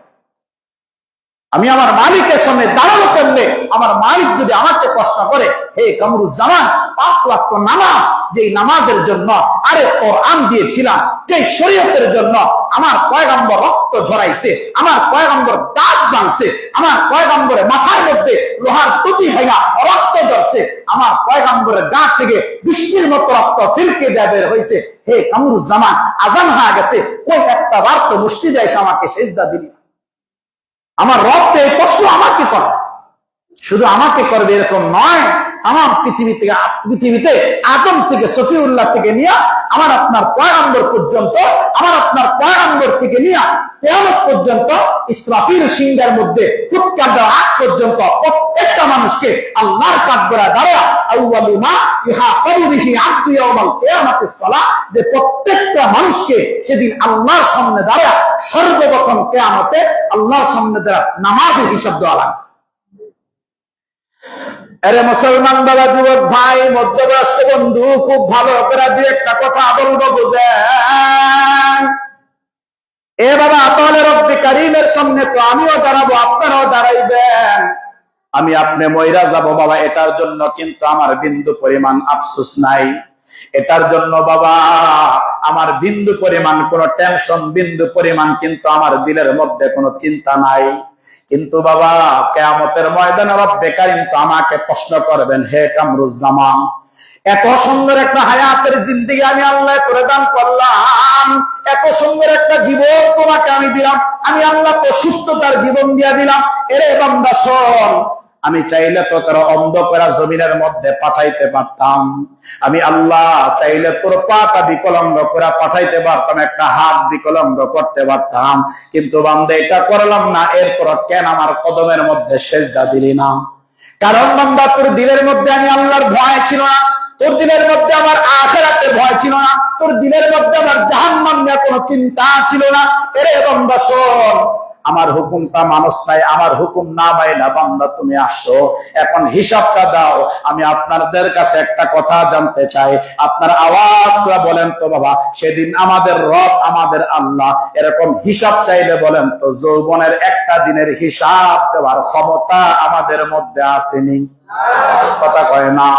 Speaker 1: আমি আমার মালিকের সামনে দাঁড়াবো কেমনে? আমার মালিক যদি আমাকে প্রশ্ন করে, হে কামরুজ্জামান, 5 ওয়াক্ত নামাজ, যে নামাজের জন্য আরে কোরআন দিয়েছিলাম, যে শরীয়তের জন্য আমার পয়গম্বর রক্ত ঝরাইছে, আমার পয়গম্বর দাঁত ভাঙছে, আমার পয়গম্বরের মাথার মধ্যে লোহার টুপি ভাঙা রক্ত ঝরছে, আমার পয়গম্বরের গা থেকে বৃষ্টির মতো রক্ত ফিলকে দেয়া বের হয়েছে, হে কামরুজ্জামান, আজান হয়ে গেছে, ওই একটা বার তো মুষ্টি দেয় আমাকে সেজদা দিলি। আমার রব তো এই প্রশ্ন আমাকে করে, শুধু আমাকে করবে এরকম নয়, আমার পৃথিবীতে আদম থেকে সফিউল্লাহ থেকে নিয়ে আমার আপনার পয়গম্বর পর্যন্ত, আমার আপনার পয়গম্বর থেকে নিয়ে কিয়ামত পর্যন্ত, ইসরাফিল সিংহের মধ্যে ফুৎকার দেওয়ার আগ পর্যন্ত প্রত্যেকটা মানুষকে আল্লাহর কাঠগড়ায় দাঁড়া আউয়ালু মা ইউহাসাবু বিহি আবদু ইয়াউমাল কিয়ামাতিস সালাহ, যে প্রত্যেকটা মানুষকে সেদিন আল্লাহর সামনে দাঁড়া সর্বপ্রথম কিয়ামতে আল্লাহর সামনে দাঁড়া নামাজের হিসাব দেওয়া লাগবে। আরে মুসলমান বাবা, যুবক ভাই, মধ্যবয়স্ক বন্ধু, খুব ভালো করে দিয়ে একটা কথা বলবো, বুঝেন? এ বাবা, তাহলে রব্বে কারীমের সামনে তো আমিও দাঁড়াবো, আপনারাও দাঁড়াইবেন, আমি আপনি মইরা যাব বাবা, এটার জন্য কিন্তু আমার বিন্দু পরিমাণ আফসোস নাই। এটার জন্য বাবা আমার বিন্দু পরিমাণ কোনো টেনশন, বিন্দু পরিমাণ কিন্তু আমার দিলের মধ্যে কোনো চিন্তা নাই। কিন্তু বাবা কিয়ামতের ময়দানে রব্বে কারীম তো আমাকে প্রশ্ন করবেন, হে কামরুজ্জামান, এত সুন্দর একটা হায়াতের জিন্দেগি আমি আল্লাহ তোরে দান করলাম, এত সুন্দর একটা জীবন তোমাকে আমি দিলাম, আমি আল্লাহ তো সুস্থতার জীবন দিয়া দিলাম। এরে বান্দা শোন, আমি চাইলে তো তোর অন্ধকার জমিনের মধ্যে পাঠাইতে পারতাম, আমি আল্লাহ চাইলে তোর পাটা বিকলাঙ্গ করে পাঠাইতে পারতাম, একটা হাত বিকলাঙ্গ করতে পারতাম, কিন্তু বান্দা এটা করলাম না। এরপর কেন আমার কদমের মধ্যে সেজদা দিলি না? কারণ বান্দা তোর দিলের মধ্যে আমি আল্লাহর ভয় ছিল না, তোর দিলের মধ্যে আমার আখিরাতের ভয় ছিল না, তোর দিলের মধ্যে আমার জাহান্নাম নিয়ে কোনো চিন্তা ছিল না। এরে বান্দা শোন, আমার হুকুমটা মানুষ নাই, আমার হুকুম না মাইনা বান্দা তুমি আসছো, এখন হিসাবটা দাও। আমি আপনাদের কাছে একটা কথা জানতে চাই, আপনার আওয়াজ করে বলেন তো বাবা, সেদিন আমাদের রব, আমাদের আল্লাহ এরকম হিসাব চাইলে বলেন তো যৌবনের একটা দিনের হিসাব দেওয়ার ক্ষমতা আমাদের মধ্যে আসেনি? কথা কয় না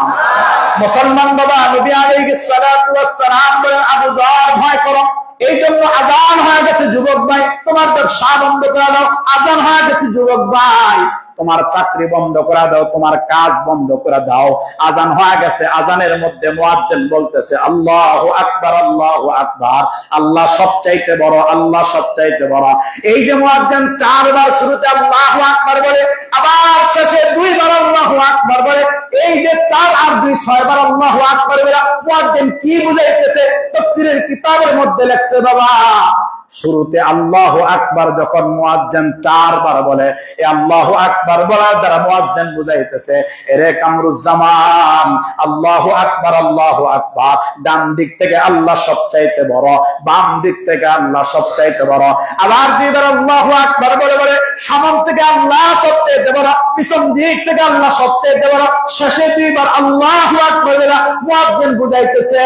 Speaker 1: মুসলমান বাবা। নবী আলাইহিস সালাতু ওয়াস সালাম বলেন, আবু যর ভয় করো, এই জন্য আযান হয়ে গেছে যুবক ভাই, তোমার ব্যবসা বন্ধ করে দাও। আযান হয়ে গেছে যুবক ভাই, তোমার চাকরি বন্ধ করে দাও, তোমার কাজ বন্ধ করে দাও। আযান হয়ে গেছে, আযানের মধ্যে মুয়াজ্জিন বলতেছে আল্লাহু আকবার, আল্লাহু আকবার, আল্লাহ সবচাইতে বড়, আল্লাহ সবচাইতে বড়। এই যে মুয়াজ্জিন 4 বার শুরুতে আল্লাহু আকবার বলে, আবার শেষে 2 বার আল্লাহু আকবার বলে, এই যে 4 আর 2 6 বার আল্লাহু আকবার বলে মুয়াজ্জিন কি বুঝাইতেছে? তাফসীরের কিতাবের মধ্যে লেখছে বাবা, শুরুতে আল্লাহু আকবার যখন মুয়াজ্জিন 4 বার বলে, এই আল্লাহু আকবার বলার দ্বারা মুয়াজ্জিন বুঝাইতেছে, এরে কামরুজ্জামান, আল্লাহু আকবার, আল্লাহু আকবার, ডান দিক থেকে আল্লাহ সবচাইতে বড়, বাম দিক থেকে আল্লাহ সবচাইতে বড়। আবার 2 বার আল্লাহু আকবার বলে বলে, সামনে থেকে আল্লাহ সবচাইতে বড়, পিছন দিক থেকে আল্লাহ সবচাইতে বড়, শেষে 2 বার আল্লাহু আকবার বলে মুয়াজ্জিন বুঝাইতেছে,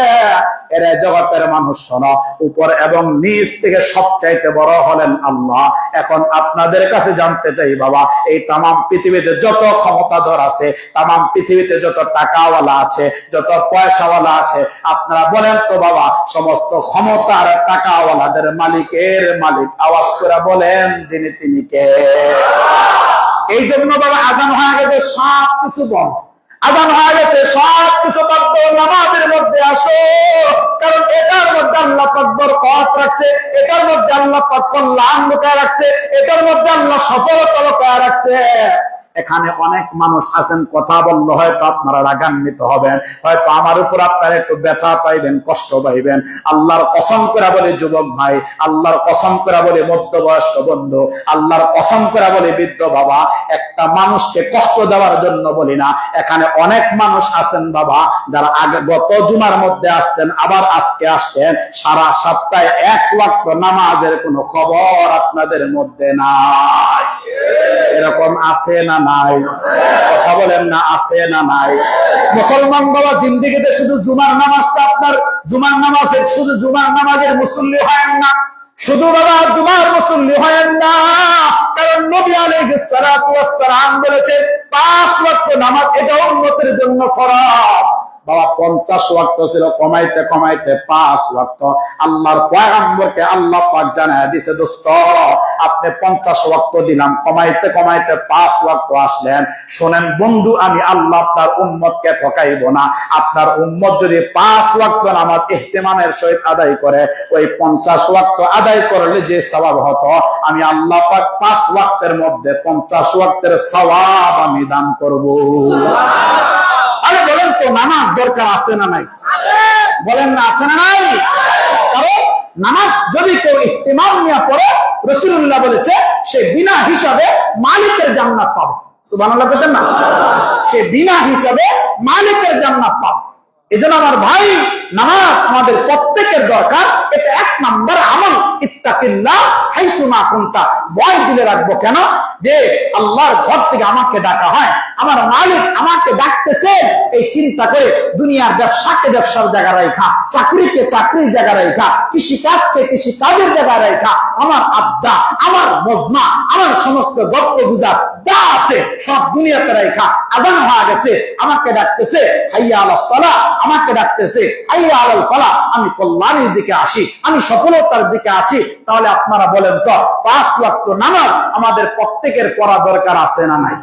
Speaker 1: এরে জগতের মানুষ শোনো, উপর এবং নিচ থেকে সবচাইতে বড় হলেন আল্লাহ। এখন আপনাদের কাছে জানতে চাই বাবা, এই তামাম পৃথিবীতে যত ক্ষমতাধর আছে, তামাম পৃথিবীতে যত টাকাওয়ালা আছে, যত পয়সাওয়ালা আছে, আপনারা বলেন তো বাবা, সমস্ত ক্ষমতার টাকাওয়ালাদের মালিকের মালিক আওয়াজ করে বলেন যিনি, তিনি কে? এই জন্য বাবা আযান হয়ে গেছে, সব কিছু বন্ধ, আযান হয়ে গেছে, সব কিছু বন্ধ, নামাজের মধ্যে আসো, কারণ এটার মধ্যে আল্লাহ পাক বরকত রাখছে, এটার মধ্যে আল্লাহ পাক কল্যাণ লুকায় রাখছে, এটার মধ্যে আল্লাহ সফলতা লুকায় রাখছে। এখানে অনেক মানুষ আছেন, কথা বললে হয়তো আপনারা রাগান্বিত হবেন, হয়তো আমার উপর আপনারা একটু ব্যথা পাইবেন, কষ্ট পাইবেন। আল্লাহর কসম করে বলে যুবক ভাই, আল্লাহর কসম করে বলে মধ্যবয়স্ক বন্ধু, আল্লাহর কসম করে বলে বৃদ্ধ বাবা, একটা মানুষকে কষ্ট দেওয়ার জন্য বলি না, এখানে অনেক মানুষ আছেন বাবা, যারা আগে গত জুমার মধ্যে আসতেন, আবার আজকে আসতেন, সারা সপ্তাহে 1 ওয়াক্ত নামাজের কোনো খবর আপনাদের মধ্যে নাই। এরকম আছে না নাই? কথা বলেন না, আছে না নাই? মুসলমান বাবা, জিন্দেগিতে শুধু জুমার নামাজটা আপনার, জুমার নামাজের শুধু জুমার নামাজের মুসল্লি হয় না, শুধু বাবা জুমার মুসল্লি হয় না, কারণ নবী আলাইহিস সালাতু ওয়াস সালাম বলেছেন 5 ওয়াক্ত নামাজ এটা উম্মতের জন্য ফরজ। বাবা 50 ওয়াক্ত ছিল, কমাইতে কমাইতে 5 ওয়াক্ত। আল্লাহর পয়গম্বরকে আল্লাহ পাক জানায় দিয়েছে, দোস্ত আপনি 50 ওয়াক্ত দিলাম, কমাইতে কমাইতে 5 ওয়াক্ত আসলেন। শোনেন বন্ধু, আমি আল্লাহ আপনার উম্মতকে ঠকাইব না। আপনার উম্মত যদি 5 ওয়াক্ত নামাজ ইহতিমামের সহিত আদায় করে, ওই 50 ওয়াক্ত আদায় করলে যে সওয়াব হতো, আমি আল্লাহ পাক 5 ওয়াক্তের মধ্যে 50 ওয়াক্তের সওয়াব আমি দান করব। আরে বলেন তো, নামাজ দরকার আছে না নাই? বলেন না, আছে না নাই? কারণ নামাজ যদি কেউ ইহতিমাম নিয়ে পড়ে, রাসূলুল্লাহ বলেছে সে বিনা হিসাবে মালিকের জান্নাত পাবে। সুবহানাল্লাহ বলেন না? সে বিনা হিসাবে মালিকের জান্নাত পাবে। এজন্য আমার ভাই, নামাজ আমাদের প্রত্যেকের দরকার। এটা 1 নম্বর আমল। ইত্তাকিল্লাহ হাইসু মা কুনতা। ভয় দিলে রাখবো কেন? যে আল্লাহর ঘর থেকে আমাকে ডাকা হয়, আমার মালিক আমাকে ডাকতেছে, এই চিন্তা করে দুনিয়ার ব্যবসাকে ব্যবসার জায়গা রাখা, চাকরিকে চাকরির জায়গা রাখা, কৃষি কাজকে কৃষি কাজের জায়গা রাখা, আমার আড্ডা, আমার মজমা, আমার সমস্ত গল্প গুজব যা আছে সব দুনিয়াতে রাখা। আযান হয়ে গেছে, আমাকে ডাকতেছে হাইয়া আলাস সালাহ, আমাকে ডাকতেছে হাইয়া আলাল ফালাহ। আমি কল্যাণের দিকে আসি, আমি সফলতার দিকে আসি। তাহলে আপনারা বলেন তো, 5 ওয়াক্ত নামাজ আমাদের প্রত্যেকের পড়া দরকার আছে না নাই?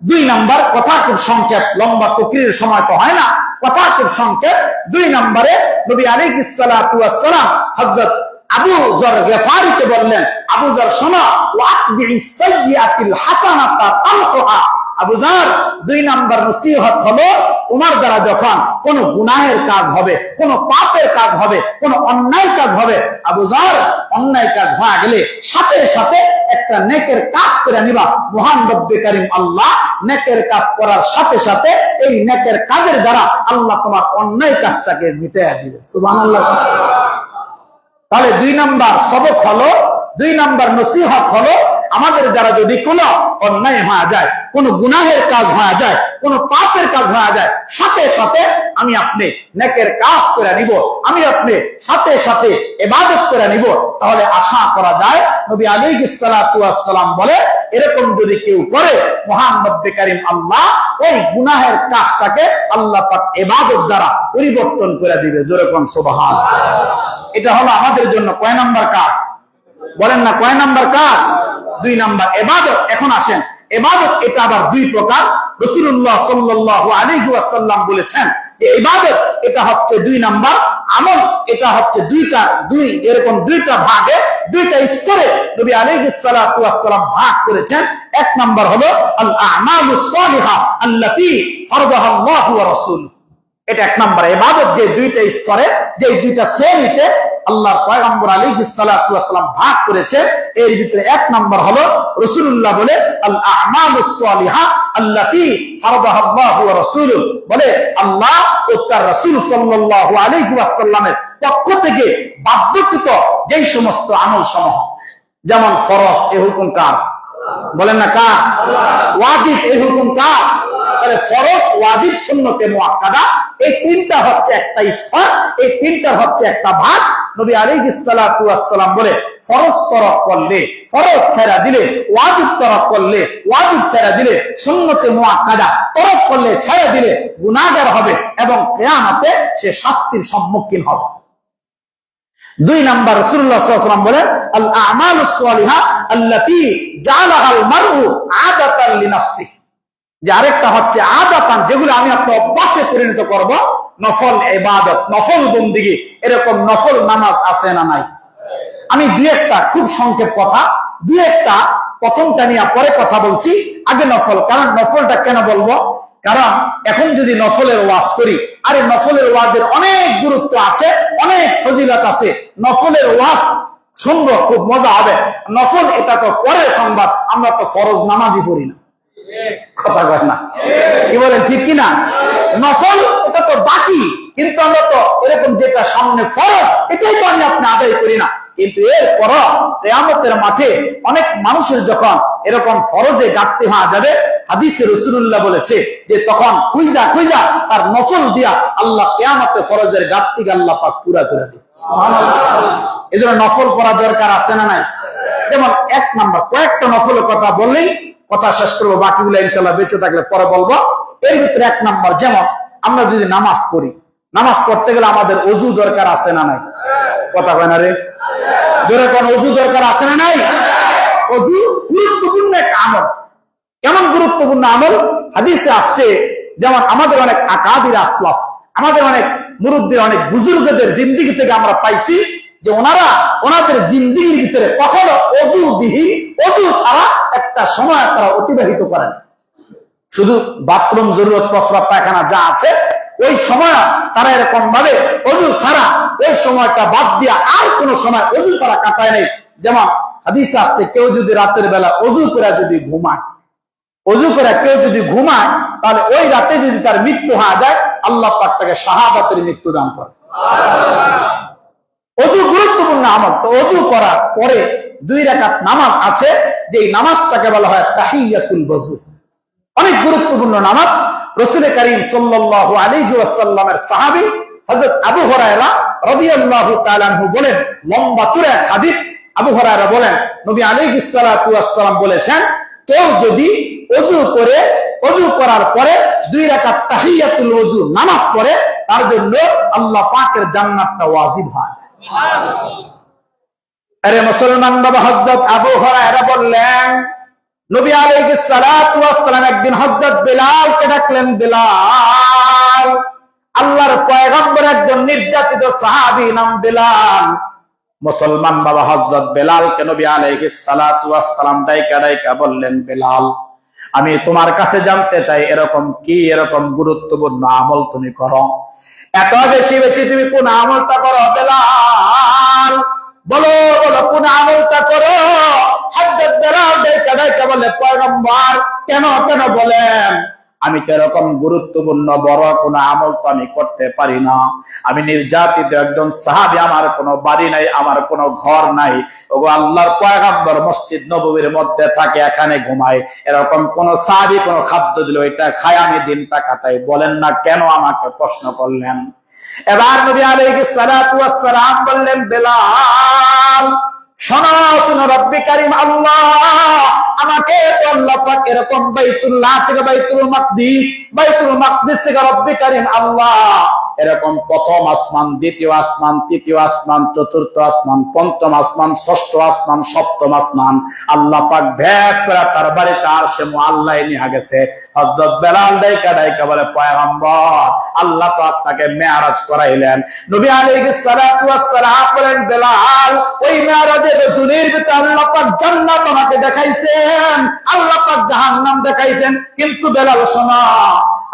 Speaker 1: 2 নাম্বার, কথা খুব সংক্ষেপ, লম্বা তকরীরের সময় তো হয় না, কথা খুব সংক্ষেপ। 2 নম্বরে নবী আলাইহিস সালাতু ওয়াস সালাম হযরত আবু যর গিফারীকে বললেন, আবু যর শোনো, ওয়াতবিস সাইয়্যাতিল হাসানাতা তামহুহা। আবু যর, 2 নাম্বার নসিহত হলো, তোমার দ্বারা যখন কোন গুনাহের কাজ হবে, কোন পাপের কাজ হবে, কোন অন্যায় কাজ হবে, আবু যর অন্যায় কাজ হয়ে গেলে সাথে সাথে একটা নেকের কাজ করে নিবা। মহান রব্বে কারীম আল্লাহ নেকের কাজ করার সাথে সাথে এই নেকের কাজের দ্বারা আল্লাহ তোমার অন্যায় কাজটাকে মিটাইয়া দিবে। সুবহানাল্লাহ। তাহলে 2 নাম্বার সবক হলো, 2 নাম্বার নসিহত হলো, আমাদের দ্বারা যদি কোনো অন্যায় হয়ে যায়, কোনো গুনাহের কাজ হয়ে যায়, কোনো পাপের কাজ হয়ে যায়, সাথে সাথে আমি আপনি নেকের কাজ করে নিব, আমি আপনি সাথে সাথে ইবাদত করে নিব। তাহলে আশা করা যায় নবী আলাইহিস সালাতু ওয়াস সালাম বলে, এরকম যদি কেউ করে, মহান রব্বে কারীম আল্লাহ ওই গুনাহের কাজটাকে আল্লাহ পাক ইবাদত দ্বারা পরিবর্তন করে দিবে। জোরে কোন সুবহানাল্লাহ। এটা হলো আমাদের জন্য কয় নাম্বার কাজ? বলেন না, কয় নাম্বার কাজ? 2 নাম্বার ইবাদত। এখন আসেন, ইবাদত এটা আবার 2 প্রকার। রাসূলুল্লাহ সাল্লাল্লাহু আলাইহি ওয়াসাল্লাম বলেছেন যে ইবাদত এটা হচ্ছে 2 নাম্বার, আমল এটা হচ্ছে 2টা, এরকম 2টা ভাগে, 2টা স্তরে নবী আলাইহিস সালাতু ওয়াস সালাম ভাগ করেছেন। 1 নাম্বার হলো আল আমালুস সালিহা আল্লাতী ফরদাহা আল্লাহু ওয়া রাসূলুহু। এটা 1 নাম্বার ইবাদত, যে 2টা স্তরে, যে 2টা শ্রেণীতে আল্লাহর পয়গম্বর আলাইহিস সালাতু ওয়াস সালাম ভাগ করেছে। এর ভিতরে 1 নাম্বার হলো রাসূলুল্লাহ বলে আল আমালুস সালিহা আল্লাতী ফরদাহা আল্লাহু ওয়া রাসূলুহু, বলে আল্লাহ ও তার রাসূল সাল্লাল্লাহু আলাইহি ওয়াসাল্লামের পক্ষ থেকে বাধ্যকৃত যেই সমস্ত আমল সমূহ, যেমন ফরজ, এই হুকুম কার? বলেন না কার? ওয়াজিব, এই হুকুম কার? তাহলে ফরজ, ওয়াজিব, সুন্নতে মুআক্কাদা, এই 3টা হচ্ছে একটা স্তর, এই 3টার হচ্ছে একটা ভাগ। নবী আলাইহিস সালাতু ওয়াস সালাম বলে, ফরজ তরক করলে, ফরজ ছেড়ে দিলে, ওয়াজিব তরক করলে, ওয়াজিব ছেড়ে দিলে, সুন্নতে মুআক্কাদা তরক করলে, ছেড়ে দিলে গুনাহগার হবে এবং কিয়ামতে সে শাস্তির সম্মুখীন হবে। 2 নাম্বার রাসূলুল্লাহ সাল্লাল্লাহু আলাইহি ওয়াসাল্লাম বলেন আল আমালুস সালিহা আল্লাতী জাআলাহাল মারউ আদাতান লিনাফসিহি। যে আরেকটা হচ্ছে আদাতান, যেগুলো আমি আপনি অভ্যাসে পরিণত করব, নফল ইবাদত, নফল বন্দেগী। এরকম নফল নামাজ আছে না নাই? আমি 2-1টা খুব সংক্ষেপ কথা, 2-1টা, প্রথমটা নিয়ে পরে কথা বলছি, আগে নফল। কারণ নফলটা কেন বলবো? কারণ এখন যদি নফলের ওয়াজ করি, আরে নফলের ওয়াজের অনেক গুরুত্ব আছে, অনেক ফজিলত আছে। নফলের ওয়াজ শুনবো, খুব মজা হবে। নফল এটা তো পরের সংবাদ, আমরা তো ফরজ নামাজই পড়ি না। কথা কয় না? কি বলেন, ঠিক কিনা? নফল এটা তো বাকি, কিন্তু আমরা তো এরকম যেটা সামনে ফরজ, এটাই তো আমি আপনি আদায় করি না। কিন্তু এরপর কিয়ামতের মাঠে অনেক মানুষের যখন এরকম ফরজে ঘাটতি হয়ে যাবে, হাদিসে রাসূলুল্লাহ বলেছে যে তখন খুঁজা খুঁজা তার নফল দিয়া আল্লাহ কিয়ামতে ফরজের ঘাটতি আল্লাহ পাক পুরা করে দিবে। সুবহানাল্লাহ। এজন্য নফল পড়া দরকার আছে না নাই? যেমন 1 নাম্বার, কয়েকটা নফলের কথা বললেই কথা শেষ করবো, বাকিগুলো ইনশাআল্লাহ বেঁচে থাকলে পরে বলবো। এর ভিতরে 1 নাম্বার, যেমন আমরা যদি নামাজ পড়ি, নামাজ পড়তে গেলে আমাদের অজু দরকার আছে না নাই? কথা কয় না রে? জোরে কোন অজু দরকার আছে না নাই? অজু গুরুত্বপূর্ণ একটা আমল। কেমন গুরুত্বপূর্ণ আমল? হাদিসে আসছে, যেমন আমাদের অনেক আকাদির আসলাফ, আমাদের অনেক মুরুব্বির, অনেক বুজুর্গদের জিন্দেগি থেকে আমরা পাইছি যে ওনাদের জিন্দেগির ভিতরে কখনো অজুবিহীন, অজু ছাড়া একটা সময় তারা অতিবাহিত করেন। শুধু বাথরুম, জরুরত, প্রস্রাব, পায়খানা যা আছে ওই সময় তারা এরকম ভাবে অজু ছাড়া ওই সময়টা বাদ দিয়া আর কোন সময় অজু তারা কাটায় নেই। যেমন হাদিসে আসছে, কেউ যদি রাতের বেলা অজু করে যদি ঘুমায়, অজু করে কেউ যদি ঘুমায়, তাহলে ওই রাতে যদি তার মৃত্যু হয়ে যায়, আল্লাহ পাক তাকে শাহাদাতের মৃত্যু দান করে। অজু গুরুত্বপূর্ণ আমল। তো অজু করার পরে 2 রাকাত নামাজ আছে, যে নামাজটাকে বলা হয় তাহিয়াতুল ওযু। অনেক গুরুত্বপূর্ণ নামাজ। রাসূল করিম সাল্লাল্লাহু আলাইহি ওয়াসাল্লামের সাহাবী হযরত আবু হুরায়রা রাদিয়াল্লাহু তাআলা আনহু বলেন, লম্বা চূড়া এক হাদিস। আবু হুরায়রা বলেন, নবী আলাইহিস সালাতু ওয়াস সালাম বলেছেন, কেউ যদি অজু করে, অজু করার পরে 2 রাকাত তাহিয়াতুল ওযু নামাজ পড়ে, তার জন্য আল্লাহ পাকের জান্নাতটা ওয়াজিব হয়। আরে মুসলমান বাবা, হযরত আবু হুরায়রা বললেন, নবী আলাইহিস সালাতু ওয়াস সালাম একদিন হযরত বেলালকে ডাকলেন, বেলাল, আল্লাহর পয়গম্বর একজন নির্যাতিত সাহাবী নাম বেলাল। মুসলমান বাবা, হযরত বেলালকে নবী আলাইহিস সালাতু ওয়াস সালাম ডাইকা বললেন, বেলাল, আমি তোমার কাছে জানতে চাই, এরকম গুরুত্বপূর্ণ আমল তুমি করো, এত বেশি বেশি তুমি কোন আমলটা করো বেলাল? বলো কোন আমলটা করো? হযরত বেলাল ডাইকা বলে, পয়গম্বর, কেন বলেন? আমি তো এরকম গুরুত্বপূর্ণ বড় কোন আমল তো আমি করতে পারি না। আমি নির্যাতিত একজন সাহাবী, আমার কোনো বাড়ি নাই, আমার কোনো ঘর নাই। ওগো আল্লাহর পয়গম্বর মসজিদ নববীর মধ্যে থাকে, এখানে ঘুমায়। এরকম কোন সাহাবী কোন খাদ্য দিল, এটা খাই আমি দিনটা কাটাই। বলেন না কেন আমাকে প্রশ্ন করলেন? এবার নবী আলাইহিস সালাতু ওয়াস সালাম বললেন, বেলাল, শোনো রব্বি কারীম আল্লাহ আমাকে আল্লাহ পাক এরকম বাইতুল্লাহ থেকে বাইতুল মাকদিস থেকে রব্বি কারীম আল্লাহ এরকম প্রথম আসমান, দ্বিতীয় আসমান, তৃতীয় আসমান, চতুর্থ আসমান, পঞ্চম আসমান, ষষ্ঠ আসমান, সপ্তম আসমান আল্লাহ পাক ভেদ করে তার বাড়িতে আরশে মুআল্লায় নিয়ে গেছে। হযরত বেলাল ডাইকা বলে, পয়গম্বর, আল্লাহ পাক তাকে মেরাজ করাইলেন। নবী আলাইহিস সালাতু ওয়াস সালাম বলেন, বেলাল, ওই মেরাজের রাসূলের ভিতরে আল্লাহ পাক জান্নাত আমাকে দেখাইছেন, আল্লাহ পাক জাহান্নাম দেখাইছেন। কিন্তু বেলাল শোনো,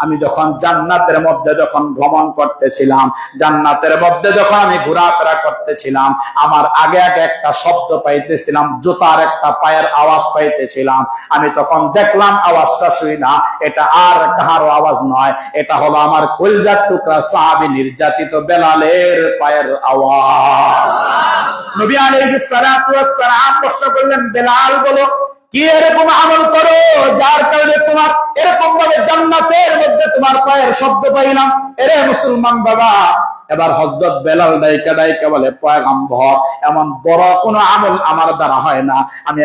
Speaker 1: আমি যখন জান্নাতের মধ্যে যখন ভ্রমণ করতেছিলাম, জান্নাতের মধ্যে যখন আমি ঘোরাফেরা করতেছিলাম, আমার আগে একটা শব্দ পাইতেছিলাম, জুতার একটা পায়ের আওয়াজ পাইতেছিলাম। আমি তখন দেখলাম আওয়াজটা শুই না, এটা আর কাহারও আওয়াজ নয়, এটা হলো আমার কলিজার টুকরা সাহাবী নির্যাতিত বেলালের পায়ের আওয়াজ। নবী আলাইহিস সালাতু ওয়াস সালাম প্রশ্ন করলেন, বেলাল বলো, কি এরকম আমল করো যার কারণে তোমার এরকম ভাবে জান্নাতের মধ্যে তোমার পায়ের শব্দ পাইলাম? এরে মুসলমান বাবা, এবার হযরত বেলাল ডাইকা বলে, পয়গম্বর, এমন বড় কোনো আমল আমার দ্বারা হয় না। আমি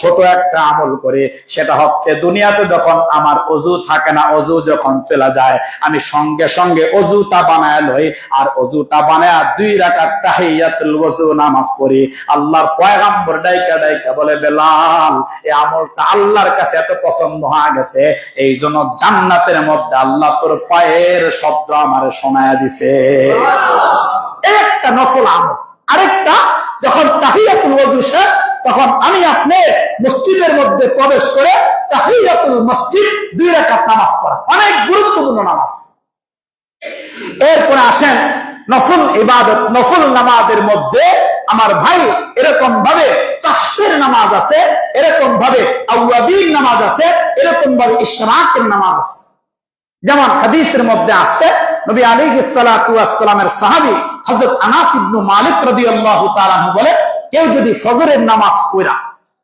Speaker 1: ছোট একটা আমল করি, সেটা হচ্ছে দুনিয়াতে যখন আমার ওযু থাকে না, ওযু যখন চলে যায়, আমি সঙ্গে সঙ্গে ওযুটা বানায় লই, আর ওযুটা বানায় 2 রাকাত তাহিয়াতুল ওযু নামাজ পড়ি। আল্লাহর পয়গম্বর ডাইকা বলে, বেলাল, এই আমলটা আল্লাহর কাছে এত পছন্দ হয়ে গেছে, এই জন্য জান্নাতের মধ্যে আল্লাহ তোর পায়ের শব্দ আমার শোনায়া দিছে। একটা নফল আমল। আরেকটা, যখন তাহিয়াতুল ওযু শেষ, তখন আমি আপনি মসজিদের মধ্যে প্রবেশ করে তাহিয়াতুল মসজিদ 2 রাকাত নামাজ পড়া, অনেক গুরুত্বপূর্ণ নামাজ। এরপরে আসেন নফল ইবাদত, নফল নামাজের মধ্যে আমার ভাই এরকম ভাবে চাশতের নামাজ আছে, এরকম ভাবে আওয়াবিন নামাজ আছে, এরকম ভাবে ইশরাকের নামাজ আছে। যেমন হাদিসের মধ্যে আসছে, নবী আলাইহিস সালাতু ওয়াস সালামের সাহাবী হযরত আনাস ইবনে মালিক রাদিয়াল্লাহু তাআলা বলে, কেউ যদি ফজরের নামাজ পড়া,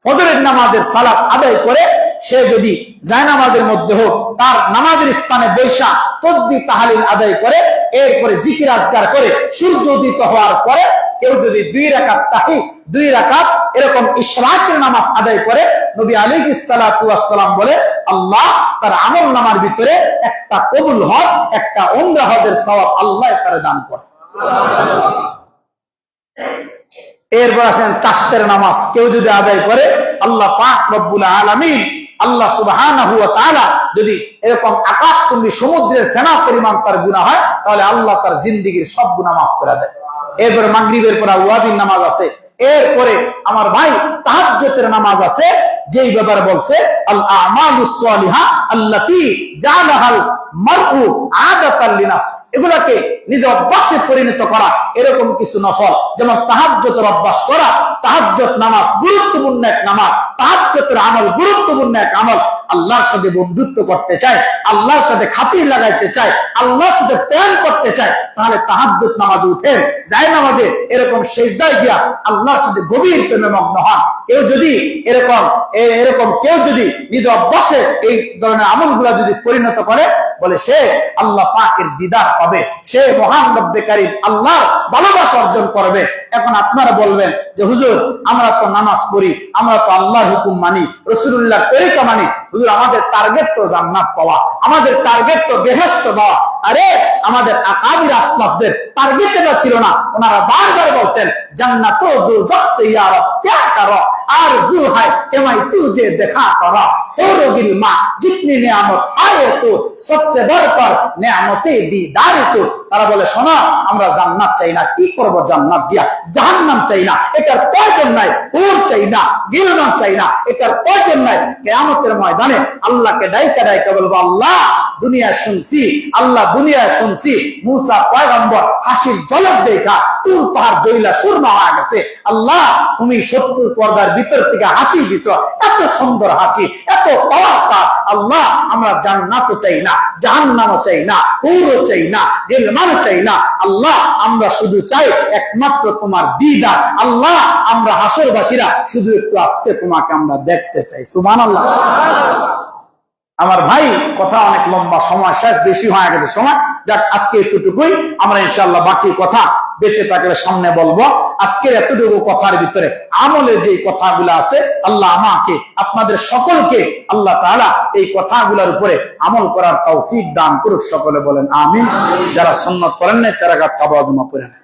Speaker 1: ফজরের নামাজের সালাত আদায় করে, সে যদি জায়নামাজের মধ্যে হোক, তার নামাজের স্থানে বৈশা তাসবিহ তাহলিল আদায় করে, এরপরে জিকির আজকার করে, সূর্য উদিত হওয়ার পরে কেউ যদি 2 রাকাত এরকম ইশরাকের নামাজ আদায় করে, নবী আলাইহিস সালাতু ওয়াস সালাম বলে, আল্লাহ তার আমল নামার ভিতরে একটা কবুল হজ, একটা উমরা হজের সওয়াব আল্লাহ তারে দান করে। এরপর আসেন চাষের নামাজ কেউ যদি আদায় করে, আল্লাহ পাক রব্বুল আলামিন আল্লাহ সুবহানাহু ওয়া তাআলা যদি এরকম আকাশচুম্বী সমুদ্রের ফেনা পরিমাণ তার গুনাহ হয়, তাহলে আল্লাহ তার জিন্দেগীর সব গুনাহ মাফ করে দেয়। এরপরে মাগরিবের পর ওয়াজিব নামাজ আছে। এরপরে আমার ভাই তাহাজ্জুদের নামাজ আছে, যেই ব্যাপারে বলছে আল আমালুস সালিহা আল্লাতী জালাহাল মারউ আদাতাল লিনাফস, এগুলাকে নিজ অভ্যাসে পরিণত করা। এরকম কিছু নফল, যেমন তাহাজ্জুদের অভ্যাস করা। তাহাজ্জুদ নামাজ গুরুত্বপূর্ণ এক নামাজ, তাহাজ্জুদের আমল গুরুত্বপূর্ণ এক আমল। আল্লাহর সাথে বন্ধুত্ব করতে চায়, আল্লাহর সাথে খাতির লাগাইতে চায়, আল্লাহর সাথে প্রেম করতে চায়, তাহলে তাহাজ্জুদ নামাজে উঠেন, যায় নামাজে এরকম সেজদায় গিয়া আল্লাহর সাথে গভীর প্রেমে মগ্ন হন। কেউ যদি এরকম কেউ যদি নিজ অভ্যাসে এই ধরনের আমলগুলা যদি পরিণত করে, বলে সে আল্লাহ পাকের দিদার পাবে, সে মহান রব্বে কারীম আল্লাহর ভালোবাসা অর্জন করবে। এখন আপনারা বলবেন যে হুজুর, আমরা তো নামাজ পড়ি, আমরা তো আল্লাহর হুকুম মানি, রাসূলুল্লাহর তরিকা মানি, হুজুর আমাদের টার্গেট তো জান্নাত পাওয়া, আমাদের টার্গেট তো বেহেশত পাওয়া। আরে আমাদের আকাবির আসলাফদের টার্গেট এটা ছিল না। ওনারা বারবার বলতেন জান্নাত ও দোজখ সে ইয়া রব क्या करो आरज़ू है कि मैं तुझे देखा करो हुर गिलमा जितनी नेमत आए तो सबसे बढ़कर नेमते दीदार तो। তারা বলে শোনো, আমরা জান্নাত চাই না, কি করব জান্নাত দিয়া? জাহান্নাম চাই না, এটার প্রয়োজন নাই। হুর চাই না, গিলমান চাই না, এটার প্রয়োজন নাই। কিয়ামতের ময়দানে আল্লাহকে ডাইকা ডাইকা বলবো, আল্লাহ দুনিয়া শুনছি, আল্লাহ দুনিয়া শুনছি মুসা পয়গম্বর হাসির ঝলক দেখা তুর পাহাড় জইলা সুরমা হয়ে গেছে। আল্লাহ তুমি 70 পর্দার ভিতর থেকে হাসি দিছো, এত সুন্দর হাসি, এত পাওয়ার তার। আল্লাহ আমরা জান্নাতও চাই না, জাহান্নামও চাই না, হুরও চাই না, গিলমানও চাই না। আল্লাহ আমরা শুধু চাই একমাত্র তোমার দিদার। আল্লাহ আমরা হাসরবাসীরা শুধু একটু আজকে তোমাকে আমরা দেখতে চাই। সুবহানাল্লাহ। আমার ভাই কথা অনেক লম্বা, সময় শেষ, বেশি হয়ে গেছে সময়। যাক আজকে এতটুকুই, আমরা ইনশাআল্লাহ বাকি কথা বেঁচে থাকলে সামনে বলবো। আজকের এতটুকু কথার ভিতরে আমলের যে কথাগুলো আছে, আল্লাহ আমাকে আপনাদের সকলকে আল্লাহ তাআলা এই কথাগুলোর উপরে আমল করার তৌফিক দান করুক। সকলে বলেন আমিন। যারা সুন্নাত পড়েন না তারা কাবা জমা পড়ে নেন।